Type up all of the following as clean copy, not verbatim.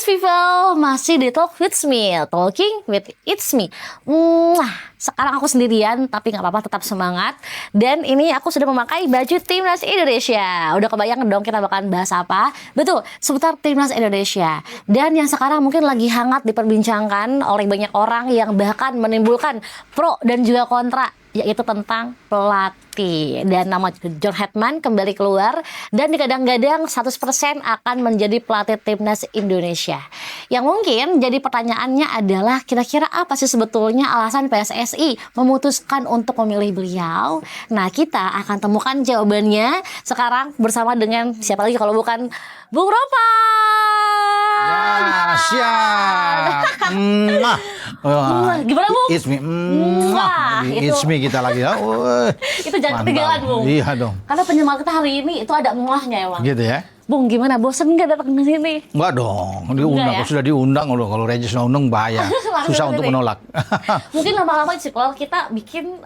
people, masih di Talk with me, Talking with It's me. Sekarang aku sendirian, tapi nggak apa-apa, tetap semangat. Dan ini aku sudah memakai baju Timnas Indonesia. Udah kebayang dong kita bakalan bahas apa? Betul, seputar Timnas Indonesia. Dan yang sekarang mungkin lagi hangat diperbincangkan oleh banyak orang yang bahkan menimbulkan pro dan juga kontra, yaitu tentang pelatih. Dan nama John Hetman kembali keluar dan digadang-gadang 100% akan menjadi pelatih Timnas Indonesia. Yang mungkin jadi pertanyaannya adalah kira-kira apa sih sebetulnya alasan PSSI memutuskan untuk memilih beliau? Nah, kita akan temukan jawabannya sekarang bersama dengan siapa lagi kalau bukan Bung Ropan. Ya, siap. Gimana, Bung? It's me. Itu. It's me kita lagi ya. Itu jangan ketinggalan, Bung. Iya dong. Karena penyemangat kita hari ini itu ada muahnya emang. Gitu ya. Bung, gimana? Bosen nggak datang ke sini? Enggak dong. Diundang, ya? Sudah diundang loh. Kalau Regis undang bahaya. Susah untuk menolak. Mungkin lama-lama sih kalau kita bikin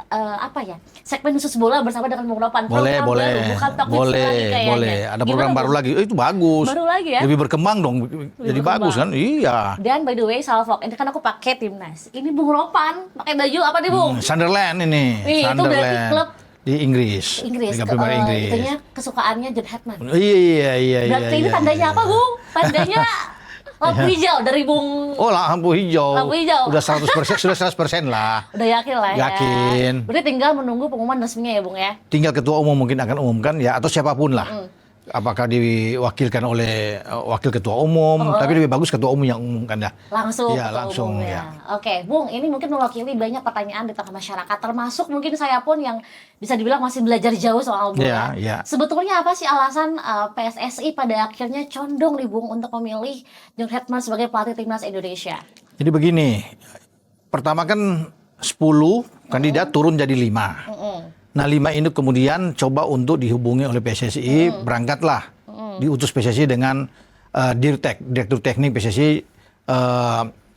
segmen khusus bola bersama dengan Bung Ropan. Boleh. Bukan Talk with Me lagi kayaknya. Boleh. Ada program Gimana, baru Bung? lagi. Itu bagus. Baru lagi ya? Lebih berkembang dong. Jadi berkembang. bagus kan? Iya. Dan by the way, Salfok, ini kan aku pakai Timnas. Ini Bung Ropan pakai baju apa nih, Bung? Sunderland ini. Wih, itu berarti klub di Inggris. Liga Premier Inggris. Itunya kesukaannya John Hetman. Iya. Berarti ini tandanya apa, Bung? Tandanya lampu hijau dari Bung. Oh, lampu hijau. Lampu hijau. Udah 100%, sudah 100% lah. Udah yakin lah ya. Yakin. Berarti tinggal menunggu pengumuman resminya ya, Bung ya. Tinggal ketua umum mungkin akan umumkan ya, atau siapapun lah. Apakah diwakilkan oleh wakil ketua umum, tapi lebih bagus ketua umum yang umumkan dah. Langsung. Iya, ketua langsung umum, ya. Oke, Bung, ini mungkin mewakili banyak pertanyaan di tengah masyarakat, termasuk mungkin saya pun yang bisa dibilang masih belajar jauh soal bola. Iya. Sebetulnya apa sih alasan PSSI pada akhirnya condong nih, Bung, untuk memilih John Hetman sebagai pelatih Timnas Indonesia? Jadi begini, pertama kan 10 kandidat turun jadi 5. Nah 5 ini kemudian coba untuk dihubungi oleh PSSI, berangkatlah diutus PSSI dengan Direktur Teknik PSSI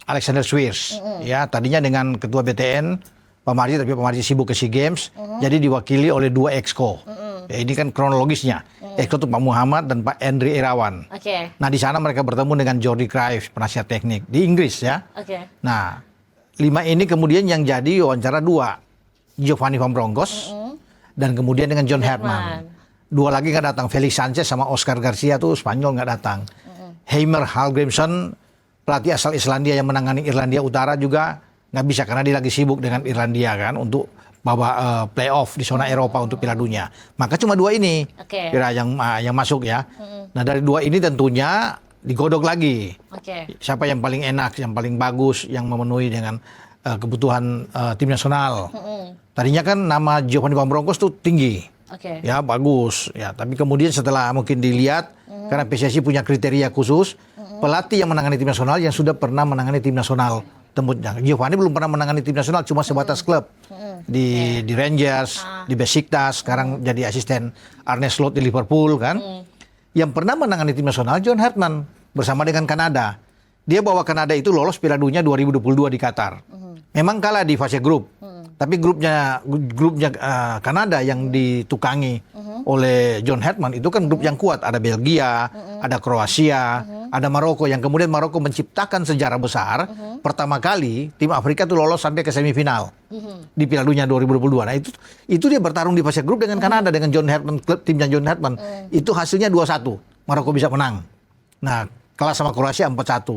Alexander Swiers. Ya, tadinya dengan Ketua BTN Pak Marji, tapi Pak Marji sibuk ke SEA Games, jadi diwakili oleh 2 Exco. Ya, ini kan kronologisnya. Exco itu Pak Muhammad dan Pak Andri Irawan. Nah di sana mereka bertemu dengan Jordi Cruijff, penasihat teknik di Inggris ya. Nah 5 ini kemudian yang jadi wawancara 2, Giovanni Van Bronckhorst dan kemudian dengan John Hetman. 2 lagi nggak datang, Felix Sanchez sama Oscar Garcia tuh Spanyol nggak datang. Heimer Hallgrimsson, pelatih asal Islandia yang menangani Irlandia Utara juga nggak bisa karena dia lagi sibuk dengan Irlandia kan untuk bawa playoff di zona Eropa untuk Piala Dunia. Maka cuma 2 ini kira yang masuk ya. Nah dari 2 ini tentunya digodok lagi. Siapa yang paling enak, yang paling bagus, yang memenuhi dengan kebutuhan tim nasional. Tadinya kan nama Giovanni Van Bronckhorst tuh tinggi, ya bagus, ya. Tapi kemudian setelah mungkin dilihat, karena PSSI punya kriteria khusus, pelatih yang menangani tim nasional yang sudah pernah menangani tim nasional. Giovanni belum pernah menangani tim nasional, cuma sebatas klub di Rangers, di Besiktas, sekarang jadi asisten Arne Slot di Liverpool kan. Yang pernah menangani tim nasional John Hetman bersama dengan Kanada. Dia bawa Kanada itu lolos Piala Dunia 2022 di Qatar. Memang kalah di fase grup. Tapi grupnya Kanada yang ditukangi oleh John Hetman itu kan grup yang kuat. Ada Belgia, ada Kroasia, ada Maroko. Yang kemudian Maroko menciptakan sejarah besar. Pertama kali tim Afrika itu lolos sampai ke semifinal di Piala Dunia 2022. Nah itu dia bertarung di fase grup dengan Kanada, dengan John Hetman, klub timnya John Hetman. Itu hasilnya 2-1. Maroko bisa menang. Nah kalah sama Kroasia 4-1.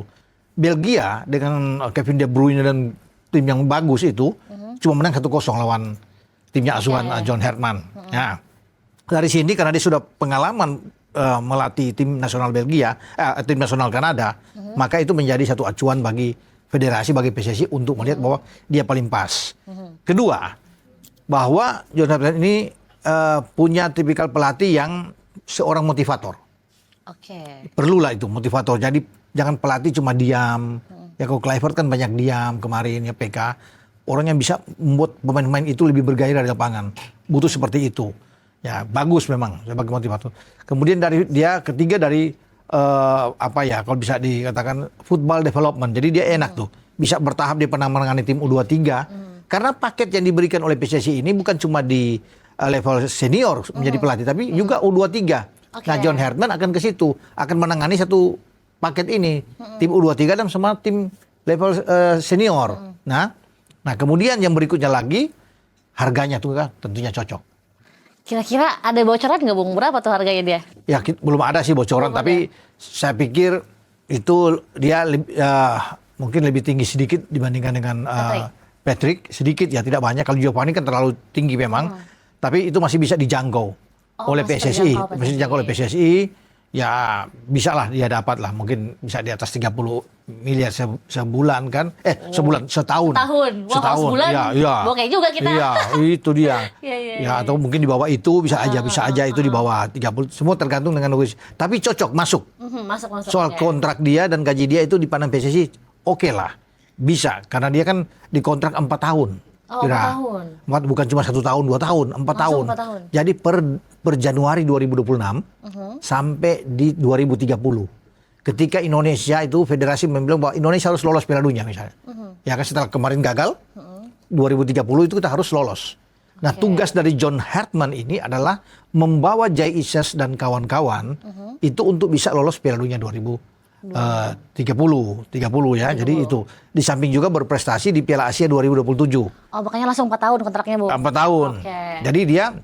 Belgia dengan Kevin De Bruyne dan tim yang bagus itu cuma menang 1-0 lawan timnya asuhan John Hetman. Nah, dari sini karena dia sudah pengalaman melatih tim nasional Belgia, tim nasional Kanada, maka itu menjadi satu acuan bagi federasi, bagi PSSI untuk melihat bahwa dia paling pas. Kedua, bahwa John Hetman ini punya tipikal pelatih yang seorang motivator. Perlulah itu motivator. Jadi jangan pelatih cuma diam. Ya kalau Kluivert kan banyak diam kemarin ya PK. Orang yang bisa membuat pemain-pemain itu lebih bergairah di lapangan. Butuh seperti itu. Ya bagus memang sebagai motivator. Kemudian dari dia ketiga dari kalau bisa dikatakan football development. Jadi dia enak tuh. Bisa bertahap dia pernah menangani tim U23. Karena paket yang diberikan oleh PSSI ini bukan cuma di level senior menjadi pelatih, tapi juga U23. Nah John Hetman akan ke situ, akan menangani satu paket ini, tim U23 dan sama tim level senior. Nah, kemudian yang berikutnya lagi harganya tuh kan tentunya cocok. Kira-kira ada bocoran nggak Bung? Berapa tuh harganya dia? Ya belum ada sih bocoran, tapi saya pikir itu dia mungkin lebih tinggi sedikit dibandingkan dengan Patrick. Sedikit ya, tidak banyak. Kalau Giovanni kan terlalu tinggi memang, tapi itu masih bisa dijangkau oleh PSSI. Masih dijangkau oleh PSSI. Ya bisa lah dia dapat lah, mungkin bisa di atas 30 miliar sebulan kan, setahun. Setahun. Sebulan, ya. Oke juga kita. Iya, itu dia. Iya. Atau mungkin di bawah itu bisa aja itu di bawah 30. Semua tergantung dengan negosiasi. Tapi cocok, masuk. Masuk. Soal kontrak dia dan gaji dia itu dipandang PSSI, oke lah. Bisa, karena dia kan dikontrak 4 tahun. 4 tahun. Bukan cuma 1 tahun, 2 tahun, 4 tahun. 4 tahun. Jadi per Januari 2026 sampai di 2030. Ketika Indonesia itu federasi membilang bahwa Indonesia harus lolos Piala Dunia misalnya. Ya kan setelah kemarin gagal, 2030 itu kita harus lolos. Nah, tugas dari John Hartman ini adalah membawa Jay Ises dan kawan-kawan itu untuk bisa lolos Piala Dunia 30 ya. Jadi itu di samping juga berprestasi di Piala Asia 2027. Oh, makanya langsung 4 tahun kontraknya, Bu. 4 tahun. Jadi dia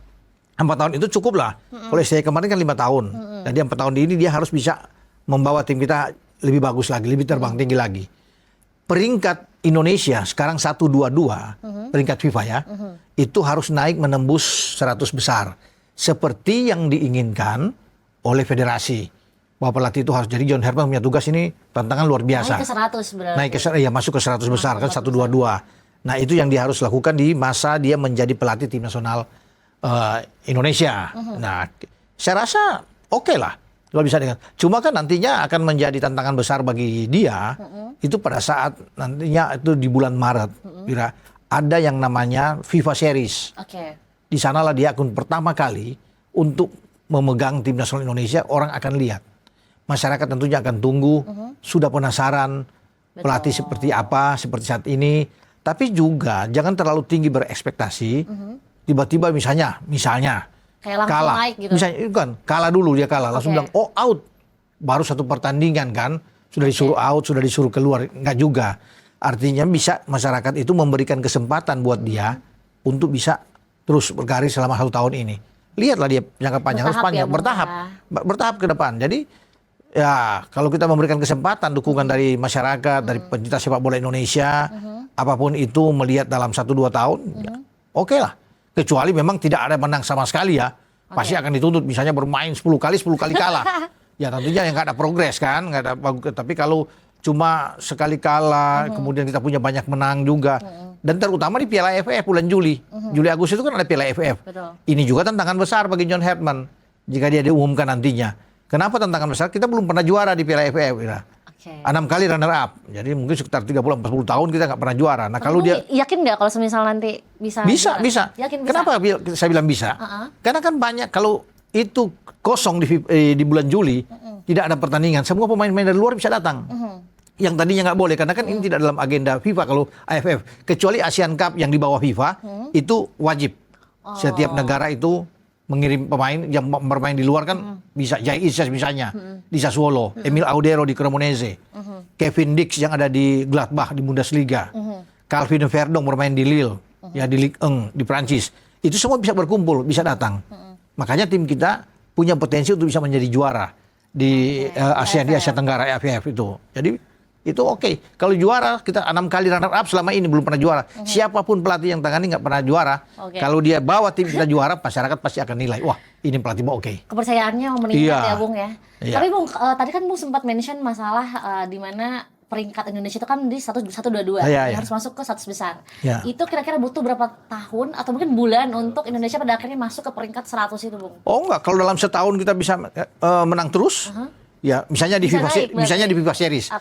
4 tahun itu cukup lah. Kalau saya kemarin kan 5 tahun. Jadi 4 tahun ini dia harus bisa membawa tim kita lebih bagus lagi, lebih terbang tinggi lagi. Peringkat Indonesia sekarang 122, peringkat FIFA ya. Itu harus naik menembus 100 besar. Seperti yang diinginkan oleh federasi. Bahwa pelatih itu harus, jadi John Hartman punya tugas ini tantangan luar biasa. Naik ke 100 berarti. Naik ke 100, ya masuk ke 100 besar kan 122. Nah, itu yang dia harus lakukan di masa dia menjadi pelatih tim nasional Indonesia. Nah, saya rasa oke lah kalau bisa dengan. Cuma kan nantinya akan menjadi tantangan besar bagi dia itu pada saat nantinya itu di bulan Maret. Ada yang namanya FIFA Series. Di sanalah dia akan pertama kali untuk memegang tim nasional Indonesia, orang akan lihat. Masyarakat tentunya akan tunggu, sudah penasaran pelatih seperti apa, seperti saat ini. Tapi juga jangan terlalu tinggi berekspektasi. Tiba-tiba misalnya kayak langsung kalah. naik gitu. Misalnya itu kan kalah dulu, dia kalah, langsung bilang oh out. Baru 1 pertandingan kan, sudah disuruh out, sudah disuruh keluar. Enggak juga. Artinya bisa masyarakat itu memberikan kesempatan buat dia untuk bisa terus berkarir selama 1 tahun ini. Lihatlah dia jangka panjang, harus panjang, bertahap ke depan. Jadi ya, kalau kita memberikan kesempatan, dukungan dari masyarakat, dari pencinta sepak bola Indonesia, apapun itu melihat dalam 1-2 tahun, ya, oke lah. Kecuali memang tidak ada menang sama sekali ya, pasti akan dituntut. Misalnya bermain 10 kali kalah. Ya tentunya yang nggak ada progres kan, nggak ada. Tapi kalau cuma sekali kalah, kemudian kita punya banyak menang juga. Dan terutama di Piala AFF bulan Juli. Juli Agustus itu kan ada Piala AFF. Ini juga tantangan besar bagi John Hartman jika dia diumumkan nantinya. Kenapa tantangan besar? Kita belum pernah juara di Piala AFF. 6 kali runner up. Jadi mungkin sekitar 30-40 tahun kita nggak pernah juara. Nah, kalau dia yakin nggak kalau semisal nanti bisa? Bisa. Yakin bisa? Kenapa saya bilang bisa? Karena kan banyak kalau itu kosong di bulan Juli, tidak ada pertandingan, semua pemain-pemain dari luar bisa datang. Yang tadinya nggak boleh, karena kan ini tidak dalam agenda FIFA kalau AFF. Kecuali Asian Cup yang di bawah FIFA, itu wajib. Setiap negara itu mengirim pemain yang bermain di luar kan bisa. Jay Ises misalnya di Sassuolo, Emil Audero di Cremonese, Kevin Dix yang ada di Gladbach di Bundesliga, Calvin Verdong bermain di Lille, ya di Ligue 1 di Prancis. Itu semua bisa berkumpul, bisa datang. Makanya tim kita punya potensi untuk bisa menjadi juara di Asia Tenggara AFF itu. Jadi itu oke. Kalau juara kita 6 kali runner up selama ini belum pernah juara. Siapapun pelatih yang tangani nggak pernah juara. Kalau dia bawa tim kita juara, masyarakat pasti akan nilai. Wah, ini pelatih oke. Kepercayaannya meningkat ya, Bung ya. Iya. Tapi Bung, tadi kan Bung sempat mention masalah di mana peringkat Indonesia itu kan di 122 harus masuk ke 100 besar. Itu kira-kira butuh berapa tahun atau mungkin bulan untuk Indonesia pada akhirnya masuk ke peringkat 100 itu, Bung? Oh enggak, kalau dalam setahun kita bisa menang terus. Ya, misalnya di FIFA Series.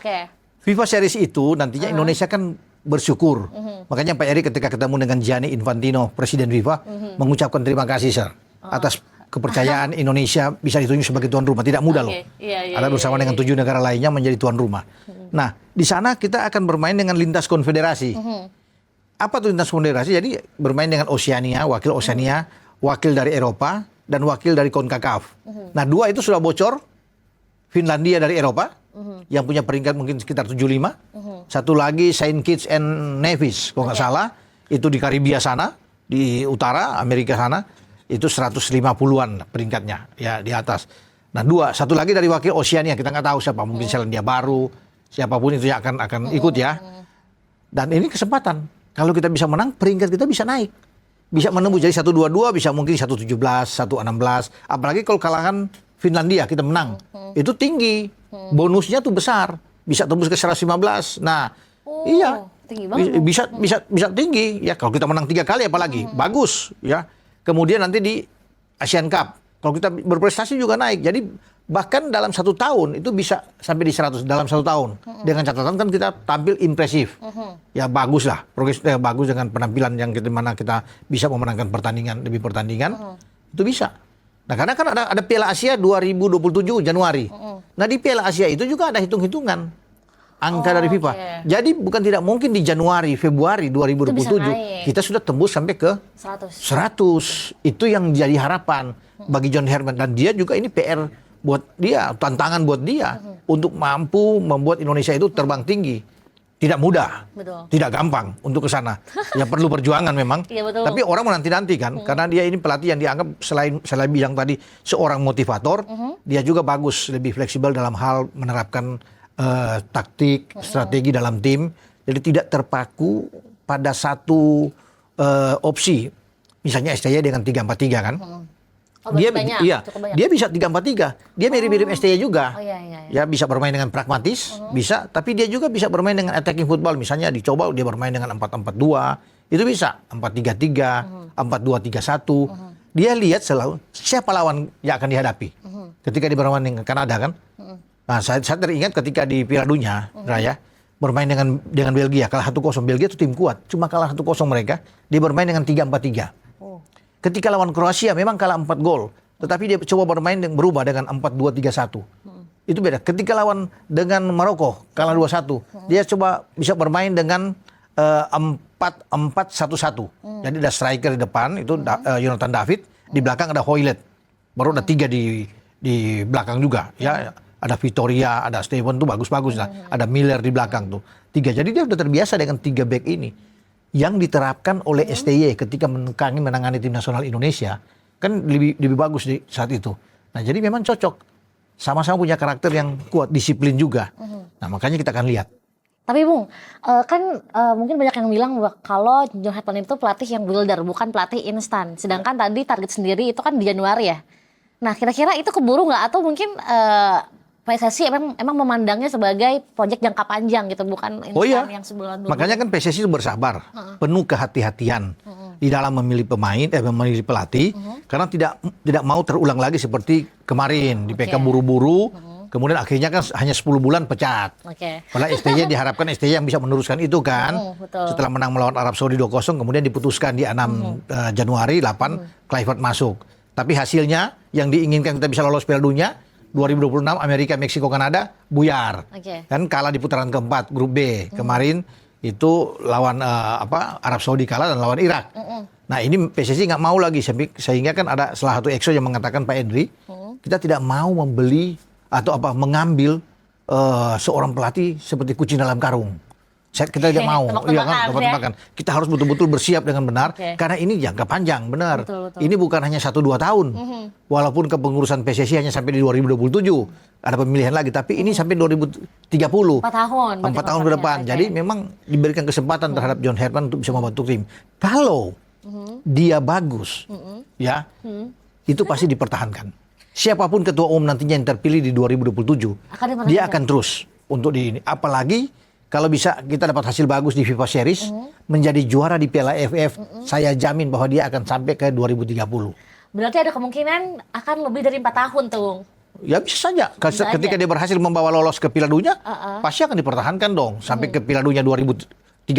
FIFA Series itu nantinya Indonesia kan bersyukur. Makanya Pak Erick ketika ketemu dengan Gianni Infantino, Presiden FIFA, mengucapkan terima kasih, Sir, atas kepercayaan Indonesia bisa ditunjuk sebagai tuan rumah. Tidak mudah loh. Ada bersama dengan 7 negara lainnya menjadi tuan rumah. Nah, di sana kita akan bermain dengan lintas konfederasi. Apa tuh lintas konfederasi? Jadi bermain dengan Oceania, wakil dari Eropa, dan wakil dari CONCACAF. Nah, 2 itu sudah bocor. Finlandia dari Eropa, yang punya peringkat mungkin sekitar 75. Satu lagi Saint Kitts and Nevis, kalau nggak salah, itu di Karibia sana, di utara Amerika sana, itu 150-an peringkatnya, ya di atas. Nah satu lagi dari wakil Oceania, kita nggak tahu siapa, mungkin Selandia Baru, siapapun itu yang akan ikut ya. Dan ini kesempatan, kalau kita bisa menang, peringkat kita bisa naik. Bisa menembus jadi 122, bisa mungkin 117, 116. Apalagi kalau kalangan Finlandia kita menang. Itu tinggi. Bonusnya tuh besar. Bisa tembus ke 115. Nah, iya. Tinggi banget. Bisa tinggi. Ya kalau kita menang 3 kali apalagi. Bagus, ya. Kemudian nanti di Asian Cup. Kalau kita berprestasi juga naik. Jadi bahkan dalam 1 tahun itu bisa sampai di 100 dalam 1 tahun. Dengan catatan kan kita tampil impresif. Ya bagus lah. Progres bagus dengan penampilan yang mana kita bisa memenangkan pertandingan demi pertandingan. Itu bisa. Nah karena kan ada Piala Asia 2027 Januari. Nah di Piala Asia itu juga ada hitung-hitungan angka dari FIFA. Jadi bukan tidak mungkin di Januari, Februari 2027 kita sudah tembus sampai ke 100. Itu yang jadi harapan bagi John Herman. Dan dia juga ini PR buat dia, tantangan buat dia untuk mampu membuat Indonesia itu terbang tinggi. Tidak mudah, tidak gampang untuk ke sana. Ya perlu perjuangan memang. Tapi orang menanti-nanti kan, karena dia ini pelatih yang dianggap selain bilang tadi seorang motivator, dia juga bagus, lebih fleksibel dalam hal menerapkan taktik, strategi dalam tim. Jadi tidak terpaku pada satu opsi. Misalnya STY dengan 3-4-3 kan. Dia bisa 3-4-3. Dia mirip-mirip STY juga. Ya bisa bermain dengan pragmatis, bisa. Tapi dia juga bisa bermain dengan attacking football. Misalnya dicoba dia bermain dengan 4-4-2. Itu bisa. 4-3-3, 4-2-3-1. Dia lihat selalu siapa lawan yang akan dihadapi. Ketika dia bermain dengan Kanada kan. Nah saya teringat ketika di Piala Dunia, Raya, bermain dengan Belgia. Kalah 1-0. Belgia itu tim kuat. Cuma kalah 1-0 mereka. Dia bermain dengan 3-4-3. Ketika lawan Kroasia memang kalah 4 gol, tetapi dia coba bermain berubah dengan 4-2-3-1. Itu beda. Ketika lawan dengan Maroko kalah 2-1, dia coba bisa bermain dengan 4-4-1-1. Jadi ada striker di depan itu Jonathan David, di belakang ada Hoylet. Baru ada 3 di belakang juga, ya. Ada Victoria, ada Steven tuh bagus-bagus lah. Ada Miller di belakang tuh. 3. Jadi dia sudah terbiasa dengan 3 back ini. Yang diterapkan oleh STY ketika menangani tim nasional Indonesia kan lebih bagus di saat itu. Nah jadi memang cocok, sama-sama punya karakter yang kuat, disiplin juga. Nah makanya kita akan lihat. Tapi Bung, kan mungkin banyak yang bilang bahwa kalau John Herman itu pelatih yang builder, bukan pelatih instan. Sedangkan tadi target sendiri itu kan di Januari ya. Nah kira-kira itu keburu nggak, atau mungkin PSSI emang memandangnya sebagai proyek jangka panjang gitu, bukan instan yang sebulan 2 bulan. Makanya kan PSSI itu bersabar, penuh kehati-hatian di dalam memilih pemain, memilih pelatih, karena tidak mau terulang lagi seperti kemarin di PK buru-buru, kemudian akhirnya kan hanya 10 bulan pecat. Padahal STY diharapkan STY yang bisa meneruskan itu kan. Setelah menang melawan Arab Saudi 2-0, kemudian diputuskan di 6 Januari 8 Kluivert masuk. Tapi hasilnya yang diinginkan kita bisa lolos Piala Dunia 2026 Amerika, Meksiko, Kanada buyar. Kan kalah di putaran keempat grup B. Kemarin itu lawan Arab Saudi kalah dan lawan Irak. Nah, ini PSSI nggak mau lagi, sehingga kan ada salah satu EXO yang mengatakan, Pak Edri, kita tidak mau membeli atau mengambil seorang pelatih seperti kucing dalam karung. Kita tidak mau, tebak-tebakan. Kita harus betul-betul bersiap dengan benar, karena ini jangka panjang, benar. Betul. Ini bukan hanya 1-2 tahun. Walaupun kepengurusan PSSI hanya sampai di 2027, ada pemilihan lagi, tapi ini sampai 2030. 4 tahun ke depan. Jadi memang diberikan kesempatan terhadap John Herman untuk bisa membentuk tim. Kalau dia bagus, itu pasti dipertahankan. Siapapun ketua umum nantinya yang terpilih di 2027, dia akan terus untuk di ini. Apalagi kalau bisa kita dapat hasil bagus di FIFA Series, menjadi juara di Piala AFF, saya jamin bahwa dia akan sampai ke 2030. Berarti ada kemungkinan akan lebih dari 4 tahun tuh. Ya bisa saja. Ketika dia berhasil membawa lolos ke Piala Dunia, pasti akan dipertahankan dong. Sampai ke Piala Dunia 2034.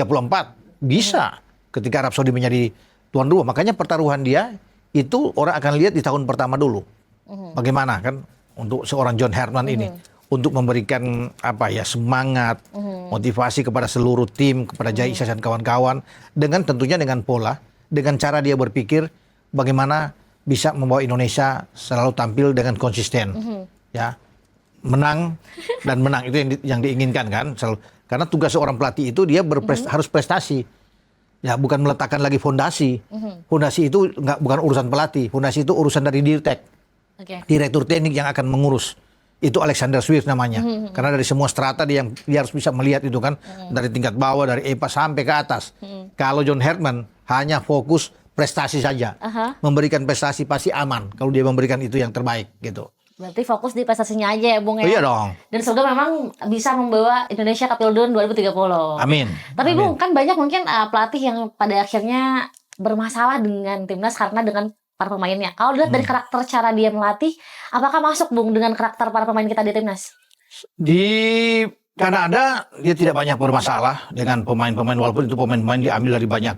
Bisa. Ketika Arab Saudi menjadi tuan rumah. Makanya pertaruhan dia, itu orang akan lihat di tahun pertama dulu. Bagaimana kan untuk seorang John Herman ini. Untuk memberikan semangat, motivasi kepada seluruh tim, kepada Jai Isas dan kawan-kawan, dengan tentunya dengan pola, dengan cara dia berpikir bagaimana bisa membawa Indonesia selalu tampil dengan konsisten, ya, menang dan menang itu yang diinginkan kan. Karena tugas seorang pelatih itu dia harus prestasi. Ya, bukan meletakkan lagi fondasi. Fondasi itu bukan urusan pelatih. Fondasi itu urusan dari Dirtek. Direktur teknik yang akan mengurus. Itu Alexander Swift namanya. Karena dari semua strata dia harus bisa melihat itu kan. Dari tingkat bawah, dari EPA sampai ke atas. Kalau John Herdman hanya fokus prestasi saja. Memberikan prestasi pasti aman. Kalau dia memberikan itu yang terbaik gitu. Berarti fokus di prestasinya aja ya Bung ya? Iya dong. Dan semoga memang bisa membawa Indonesia ke Piala Dunia 2030. Amin. Tapi Amin. Bung, kan banyak mungkin pelatih yang pada akhirnya bermasalah dengan timnas karena dengan para pemainnya. Kalau dilihat dari karakter cara dia melatih, apakah masuk Bung dengan karakter para pemain kita di timnas? Di Kanada dia tidak banyak bermasalah dengan pemain-pemain walaupun itu pemain-pemain diambil dari banyak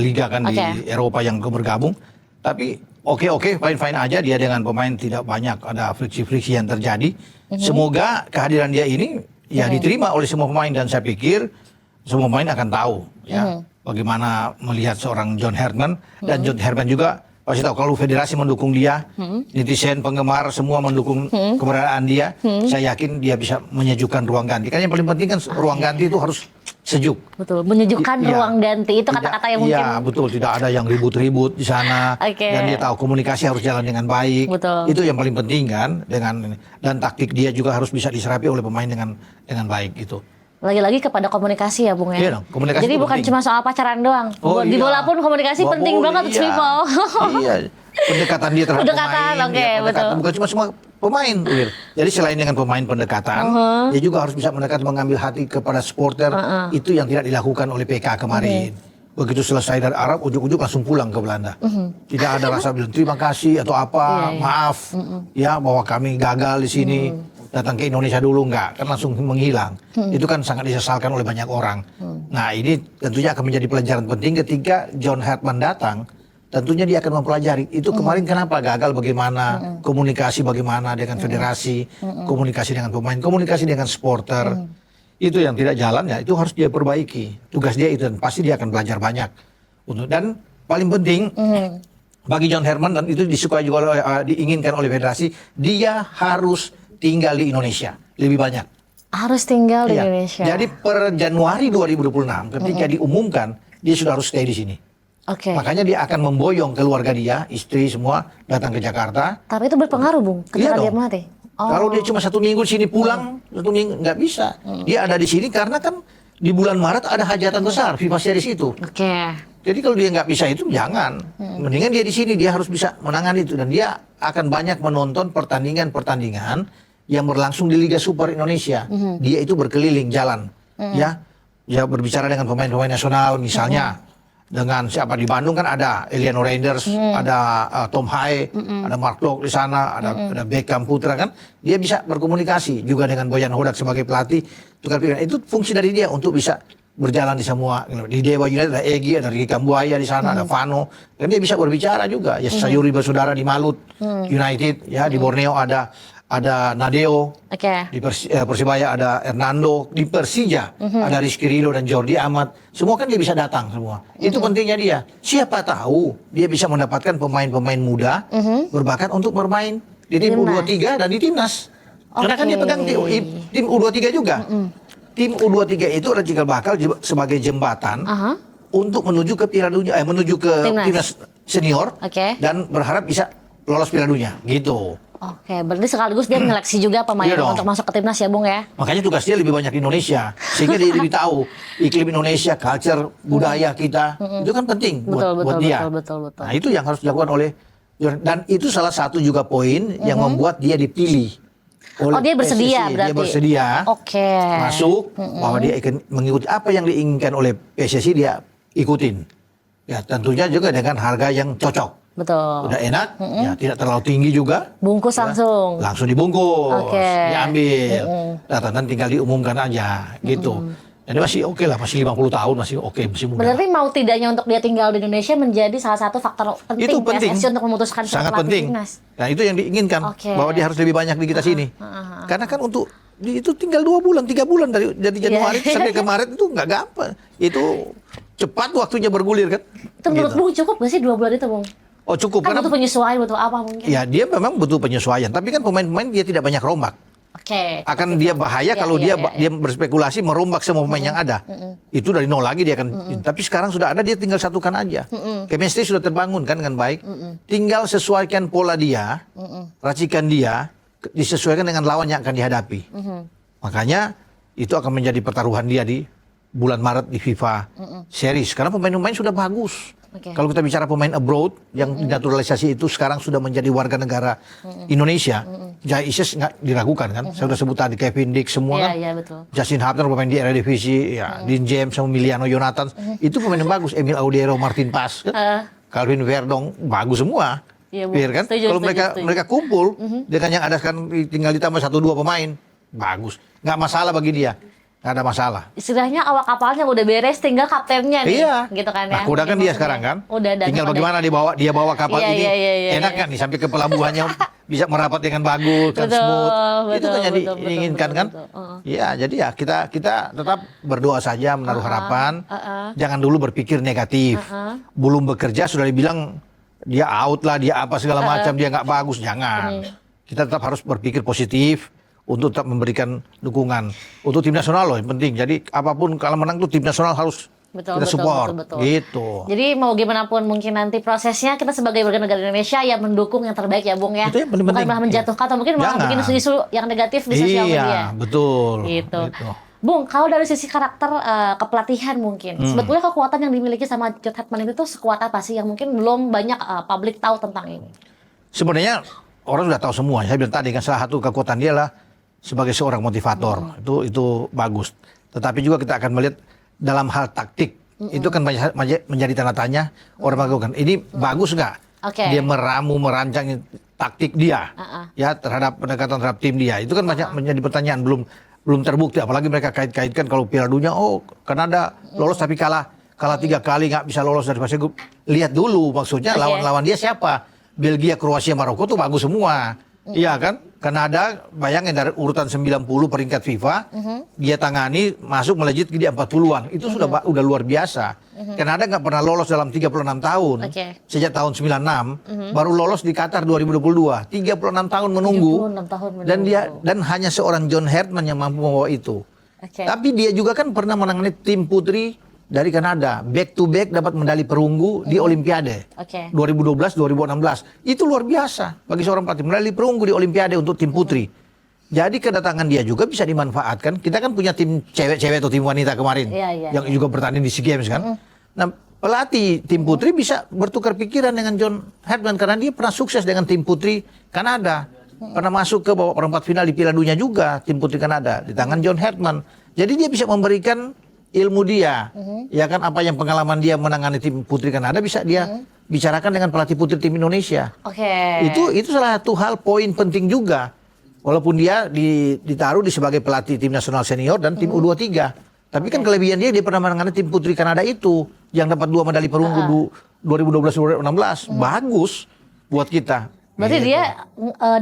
liga kan di Eropa yang bergabung. Tapi oke, fine aja dia dengan pemain tidak banyak ada friksi-friksi yang terjadi. Semoga kehadiran dia ini ya diterima oleh semua pemain dan saya pikir semua pemain akan tahu ya bagaimana melihat seorang John Herdman dan John Herdman juga pasti tahu kalau federasi mendukung dia, netizen, penggemar semua mendukung keberadaan dia. Saya yakin dia bisa menyejukkan ruang ganti. Kan yang paling penting kan ruang ganti itu harus sejuk. Betul, menyejukkan ruang ganti itu kata-kata yang mungkin. Iya, betul, tidak ada yang ribut-ribut di sana. Dan dia tahu komunikasi harus jalan dengan baik. Betul. Itu yang paling penting kan dan taktik dia juga harus bisa diserapi oleh pemain dengan baik gitu. Lagi-lagi kepada komunikasi ya Bung ya. Iya dong, komunikasi. Jadi bukan cuma soal pacaran doang. Di bola pun komunikasi penting banget untuk people. Iya. Pendekatan dia terhadap pemain. Betul. Bukan cuma semua pemain. Jadi selain dengan pemain pendekatan, dia juga harus bisa mendekat mengambil hati kepada supporter. Itu yang tidak dilakukan oleh PK kemarin. Begitu selesai dari Arab, ujuk-ujuk langsung pulang ke Belanda. Tidak ada rasa bilang terima kasih atau apa, maaf ya bahwa kami gagal di sini. Datang ke Indonesia dulu enggak, kan langsung menghilang. Itu kan sangat disesalkan oleh banyak orang. Nah ini tentunya akan menjadi pelajaran penting ketika John Herdman datang. Tentunya dia akan mempelajari itu kemarin kenapa gagal, bagaimana komunikasi bagaimana dengan federasi, komunikasi dengan pemain, komunikasi dengan supporter. Itu yang tidak jalan ya itu harus dia perbaiki. Tugas dia itu dan pasti dia akan belajar banyak. Dan paling penting bagi John Herdman dan itu disukai juga diinginkan oleh federasi, dia harus tinggal di Indonesia lebih banyak. Harus tinggal di Indonesia. Jadi per Januari 2026 ketika diumumkan dia sudah harus stay di sini. Makanya dia akan memboyong keluarga dia, istri semua datang ke Jakarta. Tapi itu berpengaruh Bung ketika dia melatih. Kalau dia cuma 1 minggu di sini pulang, 1 minggu nggak bisa. Dia ada di sini karena kan di bulan Maret ada hajatan besar FIFA Series itu. Jadi kalau dia nggak bisa itu jangan. Mendingan dia di sini dia harus bisa menangani itu dan dia akan banyak menonton pertandingan yang berlangsung di Liga Super Indonesia. Dia itu berkeliling jalan, ya berbicara dengan pemain-pemain nasional, misalnya dengan siapa di Bandung kan ada Eliano Reinders, ada Tom Haye, ada Mark Klok di sana, ada Beckham Putra kan. Dia bisa berkomunikasi juga dengan Boyan Hodak sebagai pelatih. Itu fungsi dari dia untuk bisa berjalan di semua. Di Dewa United ada Egy, ada Ricky Kambuaya di sana, ada Vano. Dan dia bisa berbicara juga. Ya Sayuri bersaudara di Malut United, ya di Borneo ada Nadeo, di Persibaya ada Hernando, di Persija ada Rizky Ridho dan Jordi Amat. Semua kan dia bisa datang semua. Itu pentingnya dia. Siapa tahu dia bisa mendapatkan pemain-pemain muda berbakat untuk bermain di tim U23 dan di timnas. Karena kan dia pegang tim U23 juga. Tim U23 itu ada cikal bakal sebagai jembatan untuk menuju ke Piala Dunia, menuju ke timnas senior dan berharap bisa lolos Piala Dunia gitu. Berarti sekaligus dia menyeleksi juga pemain untuk masuk ke timnas ya Bung ya. Makanya tugas dia lebih banyak di Indonesia sehingga dia lebih tahu iklim Indonesia, culture, budaya kita. Itu kan penting buat dia. Betul. Nah, itu yang harus dilakukan oleh dan itu salah satu juga poin yang membuat dia dipilih. Dia bersedia PSSI. berarti. Dia bersedia masuk bahwa dia akan mengikuti apa yang diinginkan oleh PSSI dia ikutin. Ya tentunya juga dengan harga yang cocok. Betul. Udah enak, ya tidak terlalu tinggi juga. Bungkus langsung. Langsung dibungkus, diambil. Dan tinggal diumumkan aja, gitu. Jadi masih oke lah, masih 50 tahun, masih oke, masih muda. Berarti mau tidaknya untuk dia tinggal di Indonesia menjadi salah satu faktor penting itu penting. PSSI untuk memutuskan sangat penting. Timnas. Nah itu yang diinginkan, bahwa dia harus lebih banyak di kita sini. Karena kan untuk itu tinggal 2 bulan, 3 bulan dari Januari sampai ke Maret itu nggak gampang. Itu cepat waktunya bergulir kan. Itu menurut Bung cukup nggak sih 2 bulan itu Bung? Cukup. Kan butuh penyesuaian, butuh apa mungkin? Ya dia memang butuh penyesuaian. Tapi kan pemain-pemain dia tidak banyak rombak. Oke. Akan dia bahaya kalau dia berspekulasi merombak semua pemain yang ada. Itu dari nol lagi dia akan. Tapi sekarang sudah ada, dia tinggal satukan aja. Chemistry sudah terbangun kan dengan baik. Tinggal sesuaikan pola dia, racikan dia, disesuaikan dengan lawan yang akan dihadapi. Makanya itu akan menjadi pertaruhan dia di bulan Maret di FIFA Series. Karena pemain-pemain sudah bagus. Kalau kita bicara pemain abroad yang naturalisasi itu sekarang sudah menjadi warga negara Indonesia, Jai Isis nggak diragukan kan? Saya sudah sebut tadi Kevin Dick semua kan? Iya, betul. Justin Hubner pemain di Eredivisie, ya, Dean James sama Emiliano Jonathan, itu pemain yang bagus. Emil Audiero, Martin Paz, kan? Calvin Verdong, bagus semua. Iya, Biar kan? setuju, Kalau setuju. mereka kumpul dengan yang ada sekarang tinggal ditambah 1-2 pemain, bagus. Nggak masalah bagi dia. Nggak ada masalah. Istilahnya awak kapalnya udah beres, tinggal kaptennya nih. Iya. Gitu kan ya. Nah, kuda kan dia sekarang kan. Tinggal bagaimana dia bawa kapal Iya, ini. iya. Enak kan nih sampai ke pelabuhannya bisa merapat dengan bagus, kan smooth. Itu kan yang diinginkan kan. Iya, jadi ya kita tetap berdoa saja, menaruh harapan. Jangan dulu berpikir negatif. Belum bekerja sudah dibilang dia out lah, dia apa segala macam, dia nggak bagus. Jangan. Kita tetap harus berpikir positif untuk tetap memberikan dukungan untuk tim nasional loh yang penting. Jadi apapun kalau menang tuh tim nasional harus kita support gitu. Jadi mau gimana pun mungkin nanti prosesnya kita sebagai warga negara Indonesia yang mendukung yang terbaik ya Bung ya. Itu yang paling Bukan penting. malah menjatuhkan atau mungkin malah bikin isu-isu yang negatif di sosial media. Iya, betul. Gitu. Bung, kalau dari sisi karakter kepelatihan mungkin, sebetulnya kekuatan yang dimiliki sama John Hetman itu sekuat apa sih yang mungkin belum banyak publik tahu tentang ini? Sebenarnya orang sudah tahu semua. Saya bilang tadi kan salah satu kekuatan dia lah sebagai seorang motivator. Itu bagus. Tetapi juga kita akan melihat dalam hal taktik itu kan menjadi tanda tanya orang melakukan. Ini bagus nggak? Dia merancang taktik dia ya terhadap pendekatan terhadap tim dia. Itu kan banyak menjadi pertanyaan belum terbukti. Apalagi mereka kait-kaitkan kalau Piala Dunia, Kanada lolos tapi kalah 3 kali nggak bisa lolos dari fase grup. Lihat dulu maksudnya lawan-lawan dia siapa? Belgia, Kroasia, Maroko tuh bagus semua. Iya kan? Kanada bayangin dari urutan 90 peringkat FIFA, dia tangani masuk melejit di 40-an. Itu sudah luar biasa. Kanada nggak pernah lolos dalam 36 tahun. Sejak tahun 96 baru lolos di Qatar 2022. 36 tahun menunggu. 36 tahun menunggu. Dan hanya seorang John Hetman yang mampu membawa itu. Tapi dia juga kan pernah menangani tim putri dari Kanada, back to back dapat medali perunggu di Olimpiade 2012, 2016. Itu luar biasa bagi seorang pelatih, medali perunggu di Olimpiade untuk tim putri. Jadi kedatangan dia juga bisa dimanfaatkan. Kita kan punya tim cewek-cewek atau tim wanita kemarin yang juga bertanding di SEA Games kan. Nah, pelatih tim putri bisa bertukar pikiran dengan John Hetman karena dia pernah sukses dengan tim putri Kanada. Pernah masuk ke babak perempat final di Piala Dunia juga tim putri Kanada di tangan John Hetman. Jadi dia bisa memberikan ilmu dia, ya kan apa yang pengalaman dia menangani tim putri Kanada bisa dia bicarakan dengan pelatih putri tim Indonesia. Itu salah satu hal poin penting juga. Walaupun dia ditaruh sebagai pelatih tim nasional senior dan tim U23. Tapi kan kelebihan dia pernah menangani tim putri Kanada itu yang dapat 2 medali perunggu 2012-2016. Bagus buat kita. Berarti dia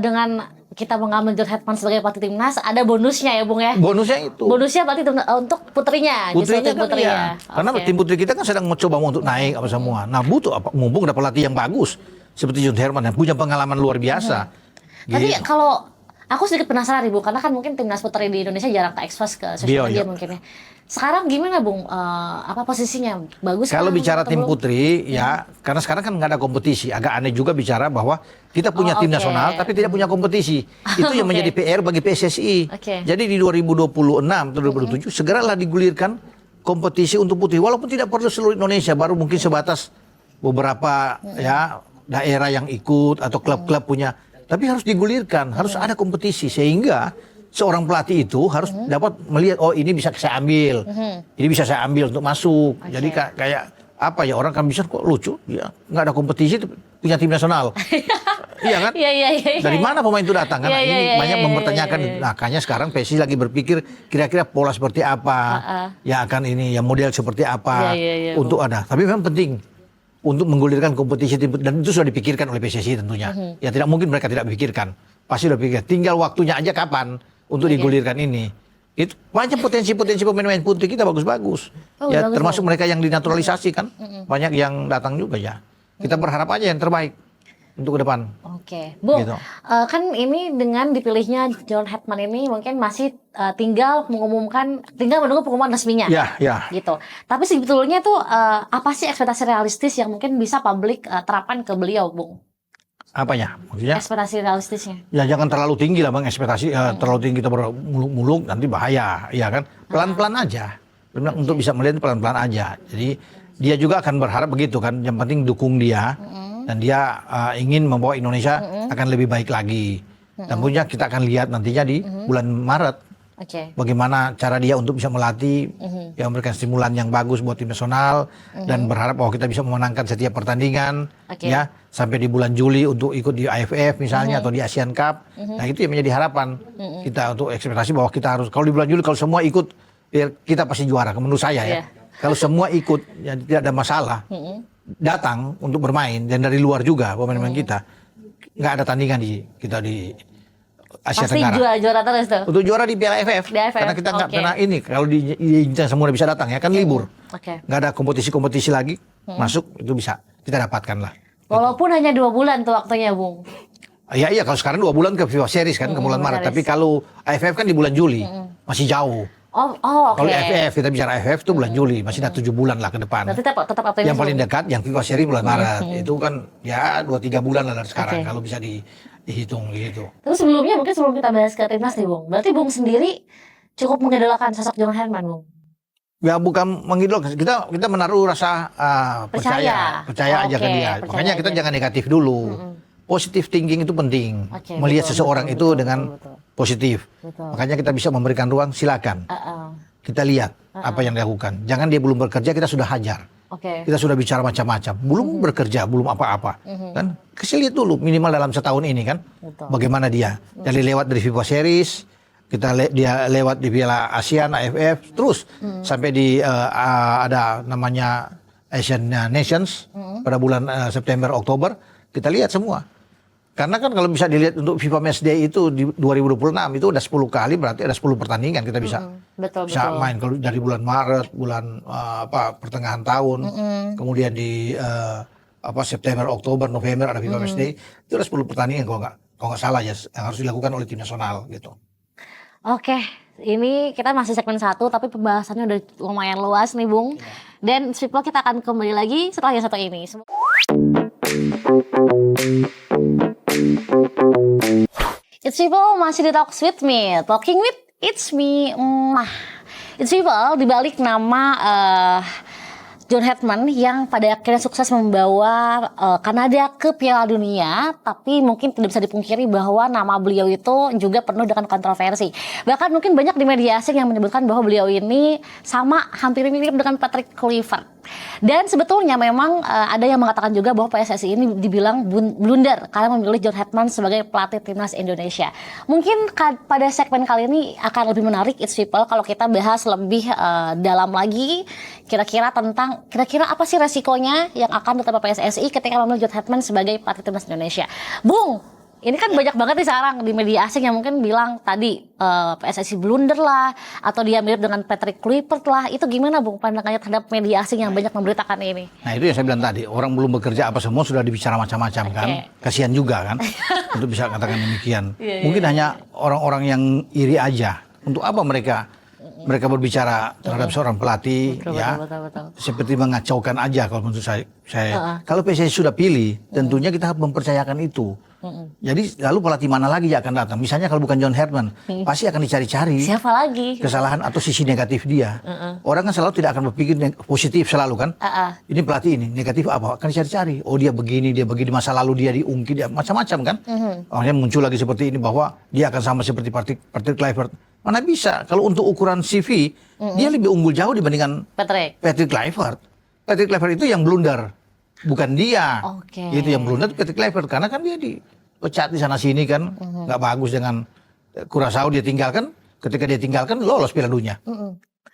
dengan kita mengambil John Hetman sebagai pelatih timnas ada bonusnya ya Bung ya? Bonusnya itu. Bonusnya berarti untuk putrinya. Putrinya kan putrinya. Karena tim putri kita kan sedang mencoba untuk naik apa semua. Nah butuh apa? Mumpung ada pelatih yang bagus seperti John Hetman yang punya pengalaman luar biasa. Tapi kalau aku sedikit penasaran Ibu, karena kan mungkin timnas putri di Indonesia jarang ke-expose ke sosial media mungkin ya. Sekarang gimana Bung? Apa posisinya? Bagus kalau kan, bicara tim putri ya, karena sekarang kan nggak ada kompetisi. Agak aneh juga bicara bahwa kita punya tim nasional tapi tidak punya kompetisi. Itu yang menjadi PR bagi PSSI. Jadi di 2026 atau 2027 segeralah digulirkan kompetisi untuk putri. Walaupun tidak perlu seluruh Indonesia, baru mungkin sebatas beberapa ya daerah yang ikut atau klub-klub punya. Tapi harus digulirkan, harus ada kompetisi sehingga seorang pelatih itu harus dapat melihat ini bisa saya ambil, ini bisa saya ambil untuk masuk. Jadi kayak apa ya orang kan bisa kok lucu, ya nggak ada kompetisi punya tim nasional, iya kan? Dari mana pemain itu datang? Karena ini banyak mempertanyakan. Makanya sekarang PSSI lagi berpikir kira-kira pola seperti apa, ya akan ini ya model seperti apa untuk ada. Tapi memang penting untuk menggulirkan kompetisi tim dan itu sudah dipikirkan oleh PSSI tentunya. Ya tidak mungkin mereka tidak pikirkan. Pasti sudah pikir. Tinggal waktunya aja kapan untuk digulirkan ini. Itu banyak potensi-potensi pemain-pemain putri kita bagus-bagus. Ya termasuk mereka yang dinaturalisasi kan. Banyak yang datang juga ya. Kita berharap aja yang terbaik. untuk ke depan. Oke, Bung, Gitu. kan ini dengan dipilihnya John Hetman ini mungkin masih tinggal menunggu pengumuman resminya. Ya, ya. Gitu. Tapi sebetulnya tuh apa sih ekspektasi realistis yang mungkin bisa publik terapkan ke beliau, Bung? Apanya? Maksudnya? Ekspektasi realistisnya. Ya jangan terlalu tinggi lah bang ekspektasi. Terlalu tinggi kita bermuluk-muluk nanti bahaya, ya kan? Pelan-pelan aja. Untuk bisa melihat pelan-pelan aja. Jadi dia juga akan berharap begitu kan. Yang penting dukung dia. Dan dia ingin membawa Indonesia akan lebih baik lagi. Dan punya kita akan lihat nantinya di bulan Maret. Oke. Bagaimana cara dia untuk bisa melatih, yang memberikan stimulan yang bagus buat tim nasional. Dan berharap bahwa kita bisa memenangkan setiap pertandingan. Ya, sampai di bulan Juli untuk ikut di AFF misalnya atau di Asian Cup. Nah itu yang menjadi harapan kita untuk ekspektasi bahwa kita harus, kalau di bulan Juli kalau semua ikut, ya kita pasti juara menurut saya ya. Kalau semua ikut, ya tidak ada masalah. Datang untuk bermain dan dari luar juga pemain-pemain kita, nggak ada tandingan di Asia Pasti Tenggara. juara terus tuh. Untuk juara di Piala AFF. Di AFF, Karena kita nggak pernah ini, kalau di semua bisa datang ya kan libur. Oke. Nggak ada kompetisi-kompetisi lagi masuk, itu bisa kita dapatkan lah. Walaupun hanya 2 bulan tuh waktunya, Bung. Iya, kalau sekarang 2 bulan ke FIFA Series kan ke bulan Maret. Tapi kalau AFF kan di bulan Juli, masih jauh. Oh, oke. Kalau AFF, kita bicara AFF itu bulan Juli, masih ada 7 bulan lah ke depan. Berarti tetap optimis. Yang paling dekat, yang FIFA Series bulan Maret. Itu kan ya 2-3 bulan lah dari sekarang kalau bisa dihitung gitu. Terus sebelumnya mungkin sebelum kita bahas ke timnas nih, Bung. Berarti Bung sendiri cukup mengidolakan sosok John Hetman, Bung. Ya bukan mengidolakan, kita menaruh rasa percaya aja ke dia. Makanya kita jangan negatif dulu. Positive thinking itu penting. Melihat seseorang itu dengan positif. Makanya kita bisa memberikan ruang, silakan. Kita lihat apa yang dilakukan. Jangan dia belum bekerja, kita sudah hajar. Kita sudah bicara macam-macam. Belum bekerja, belum apa-apa. Kan kasih lihat dulu minimal dalam setahun ini kan. Bagaimana dia. Dari lewat dari FIFA Series, dia lewat di Piala ASEAN, AFF, terus sampai di ada namanya Asian Nations pada bulan September, Oktober. Kita lihat semua. Karena kan kalau bisa dilihat untuk FIFA Matchday itu di 2026 itu udah 10 kali, berarti ada 10 pertandingan kita bisa main. Kalau dari bulan Maret, bulan pertengahan tahun, kemudian di September, Oktober, November ada FIFA Matchday, itu ada 10 pertandingan kalau nggak salah ya yang harus dilakukan oleh tim nasional gitu. Oke, ini kita masih segmen 1 tapi pembahasannya udah lumayan luas nih, Bung. Dan People kita akan kembali lagi setelah yang satu ini. It's People masih di Talk With Me, Talking With It's Me. It's People dibalik nama John Hetman yang pada akhirnya sukses membawa Kanada ke Piala Dunia, tapi mungkin tidak bisa dipungkiri bahwa nama beliau itu juga penuh dengan kontroversi. Bahkan mungkin banyak di media asing yang menyebutkan bahwa beliau ini hampir mirip dengan Patrick Kluivert. Dan sebetulnya memang ada yang mengatakan juga bahwa PSSI ini dibilang blunder karena memilih John Hetman sebagai pelatih timnas Indonesia. Mungkin pada segmen kali ini akan lebih menarik It's People kalau kita bahas lebih dalam lagi kira-kira apa sih resikonya yang akan diterima PSSI ketika memilih John Hetman sebagai pelatih timnas Indonesia. Bung, ini kan banyak banget nih sekarang di media asing yang mungkin bilang tadi PSSI blunder lah, atau dia mirip dengan Patrick Kluivert lah. Itu gimana, Bung, pandangannya terhadap media asing yang banyak memberitakan ini? Nah itu yang saya bilang tadi, orang belum bekerja apa semua sudah dibicara macam-macam kan. Kasihan juga kan untuk bisa katakan demikian. Mungkin hanya orang-orang yang iri aja. Untuk apa mereka berbicara terhadap seorang pelatih, betul. Seperti mengacaukan aja kalau menurut saya. Kalau PSSI sudah pilih, tentunya kita harus mempercayakan itu. Jadi lalu pelatih mana lagi yang akan datang? Misalnya kalau bukan John Hetman, pasti akan dicari-cari. Siapa lagi? Kesalahan atau sisi negatif dia. Orang kan selalu tidak akan berpikir positif selalu kan. Ini pelatih ini negatif apa? Akan dicari-cari. Oh dia begini, masa lalu dia diungkit, dia macam-macam kan. Akhirnya muncul lagi seperti ini bahwa dia akan sama seperti Patrick Kluivert. Mana bisa? Kalau untuk ukuran CV, dia lebih unggul jauh dibandingkan Patrick Kluivert. Patrick Kluivert itu yang blunder. Bukan dia, itu yang blunder Patrick Kluivert karena kan dia dipecat di sana sini kan, nggak bagus dengan Curaçao dia tinggalkan. Ketika dia tinggalkan lolos Piala Dunia.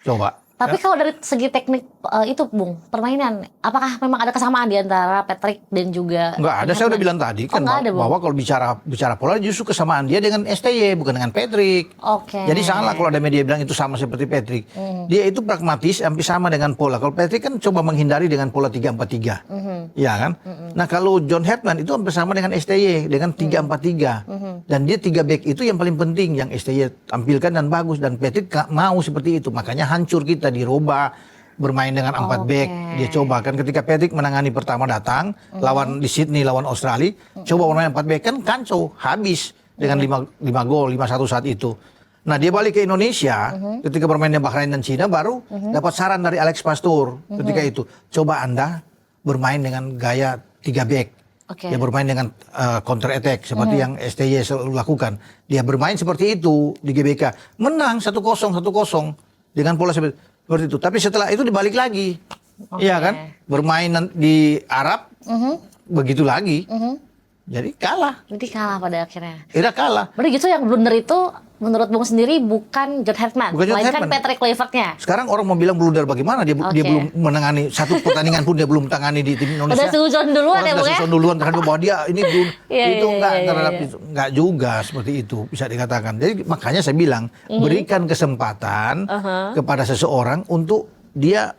Coba Tapi kalau dari segi teknik itu Bung, permainan, apakah memang ada kesamaan di antara Patrick dan juga Nggak ada, saya udah bilang tadi kan nggak ada, Bung? bahwa kalau bicara pola justru kesamaan dia dengan STY bukan dengan Patrick. Oke. Jadi salah kalau ada media bilang itu sama seperti Patrick. Dia itu pragmatis, hampir sama dengan pola. Kalau Patrick kan coba menghindari dengan pola 3-4-3. Iya kan? Nah kalau John Herdman itu hampir sama dengan STY, dengan 3-4-3. Dan dia 3 back itu yang paling penting, yang STY tampilkan dan bagus. Dan Patrick nggak mau seperti itu, makanya hancur kita. Dirubah bermain dengan 4 back. Dia coba kan ketika Patrick menangani pertama datang lawan di Sydney lawan Australia, coba bermain 4 back kan kacau, habis dengan 5 gol 5-1 saat itu. Nah, dia balik ke Indonesia ketika bermainnya Bahrain dan Cina baru dapat saran dari Alex Pastur ketika itu. Coba Anda bermain dengan gaya 3 back. Dia bermain dengan counter attack seperti yang STY selalu lakukan. Dia bermain seperti itu di GBK. Menang 1-0 dengan pola seperti itu. Tapi setelah itu dibalik lagi. Iya kan? Bermain di Arab begitu lagi. Jadi kalah. Jadi kalah pada akhirnya. Tidak kalah. Berarti gitu yang blunder itu menurut Bung sendiri bukan John Herdman, melainkan Patrick Kluivert-nya. Sekarang orang mau bilang blunder bagaimana? Dia belum menangani satu pertandingan pun dia belum tangani di tim Indonesia. Udah susun duluan ya, Bung ya? Susun duluan terhadap bahwa dia ini belum itu enggak terhadap iya. itu enggak juga seperti itu bisa dikatakan. Jadi makanya saya bilang berikan kesempatan kepada seseorang untuk dia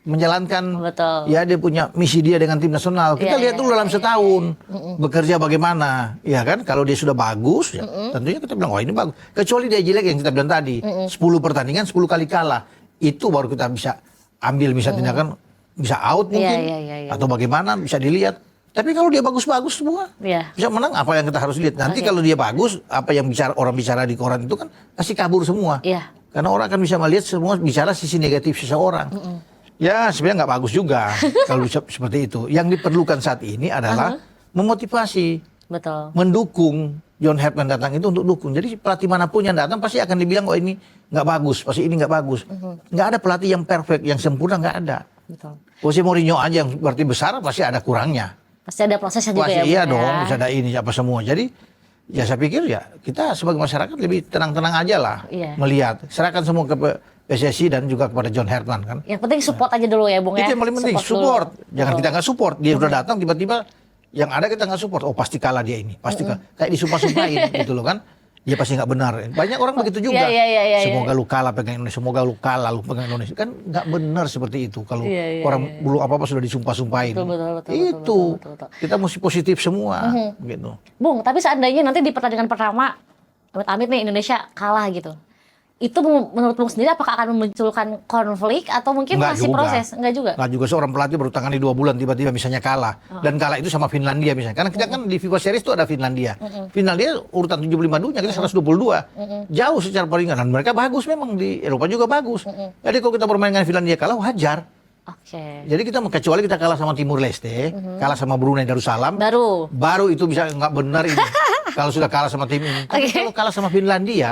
menjalankan ya dia punya misi dia dengan tim nasional. Kita lihat dulu dalam setahun bekerja bagaimana, ya kan? Kalau dia sudah bagus, ya, tentunya kita bilang, oh ini bagus. Kecuali dia jelek yang kita bilang tadi, 10 pertandingan 10 kali kalah, itu baru kita bisa ambil bisa tindakan, bisa out mungkin, atau bagaimana bisa dilihat. Tapi kalau dia bagus-bagus semua, bisa menang. Apa yang kita harus lihat? Nanti kalau dia bagus, apa yang orang bicara di koran itu kan pasti kabur semua. Karena orang akan bisa melihat semua bicara sisi negatif seseorang. Ya sebenarnya nggak bagus juga kalau seperti itu. Yang diperlukan saat ini adalah memotivasi, mendukung. John Herdman datang itu untuk dukung. Jadi pelatih manapun yang datang pasti akan dibilang, oh ini nggak bagus, pasti ini nggak bagus. Nggak ada pelatih yang perfect, yang sempurna nggak ada. Jose Mourinho aja yang berarti besar pasti ada kurangnya. Pasti ada prosesnya juga ya. Iya ya, dong, bisa ada ini apa semua. Jadi ya saya pikir ya kita sebagai masyarakat lebih tenang-tenang aja lah melihat. Serahkan semua ke PSSI dan juga kepada John Herdman kan. Yang penting support aja dulu ya Bung ya. Itu yang paling penting, support. Jangan kita nggak support. Dia udah datang tiba-tiba yang ada kita nggak support. Oh pasti kalah dia ini, pasti kalah. Kayak disumpah-sumpahin gitu loh kan. Dia pasti nggak benar. Banyak orang begitu juga. Semoga lu kalah pegang Indonesia, semoga lu kalah lu pegang Indonesia. Kan nggak benar seperti itu. Kalau orang belum apa-apa sudah disumpah-sumpahin. Betul. Kita mesti positif semua gitu. Bung, tapi seandainya nanti di pertandingan pertama amit-amit nih Indonesia kalah gitu. Itu menurut Bung sendiri apakah akan memunculkan konflik atau mungkin masih proses? Enggak juga? Enggak juga, seorang pelatih baru tangani 2 bulan tiba-tiba misalnya kalah. Dan kalah itu sama Finlandia misalnya. Karena kita kan di FIFA Series itu ada Finlandia. Finlandia urutan 75 dunia, kita 122. Jauh secara peringkat. Dan mereka bagus memang, di Eropa juga bagus. Jadi kalau kita bermain dengan Finlandia kalah, wajar. Jadi kita kecuali kita kalah sama Timur Leste, kalah sama Brunei Darussalam, baru itu bisa nggak benar ini. Kalau sudah kalah sama tim ini. Tapi kalau kalah sama Finlandia,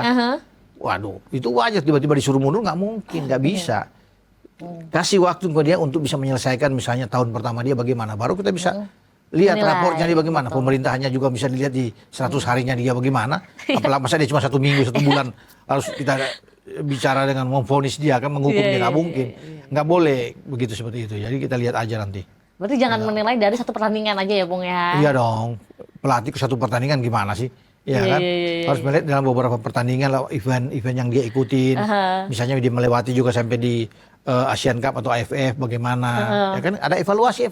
waduh, itu wajar tiba-tiba disuruh mundur, nggak mungkin, nggak bisa. Kasih waktu ke dia untuk bisa menyelesaikan misalnya tahun pertama dia bagaimana. Baru kita bisa lihat raportnya dia bagaimana. Pemerintahannya juga bisa dilihat di 100 harinya dia bagaimana. Apalagi masa dia cuma 1 minggu, 1 bulan harus kita bicara dengan memvonis dia kan, menghukum dia, nggak mungkin. Nggak boleh begitu seperti itu. Jadi kita lihat aja nanti. Berarti jangan menilai dari satu pertandingan aja ya Bung ya? Iya dong. Pelatih ke satu pertandingan gimana sih? Ya kan, harus melihat dalam beberapa pertandingan lah, event yang dia ikutin, misalnya dia melewati juga sampai di Asian Cup atau AFF bagaimana, ya kan ada evaluasi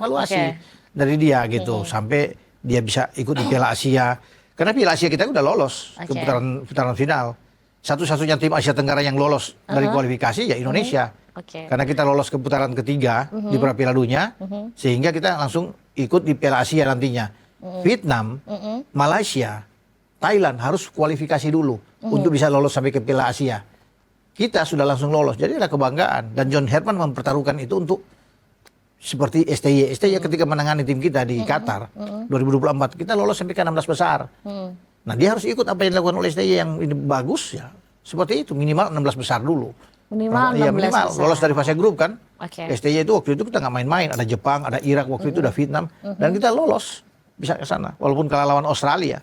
dari dia gitu, sampai dia bisa ikut di Piala Asia, karena Piala Asia kita udah lolos ke putaran final, satu-satunya tim Asia Tenggara yang lolos dari kualifikasi ya Indonesia, karena kita lolos ke putaran ketiga di Piala Dunia, sehingga kita langsung ikut di Piala Asia nantinya. Vietnam, Malaysia, Thailand harus kualifikasi dulu untuk bisa lolos sampai ke Piala Asia. Kita sudah langsung lolos, jadi ada kebanggaan. Dan John Herdman mempertaruhkan itu untuk seperti STY. STY ketika menangani tim kita di Qatar 2024, kita lolos sampai ke 16 besar. Nah dia harus ikut apa yang dilakukan oleh STY yang ini bagus ya. Seperti itu, minimal 16 besar dulu. Minimal 16 minimal besar. Lolos dari fase grup kan. STY itu waktu itu kita nggak main-main. Ada Jepang, ada Irak, waktu itu ada Vietnam. Dan kita lolos, bisa ke sana. Walaupun kalah lawan Australia.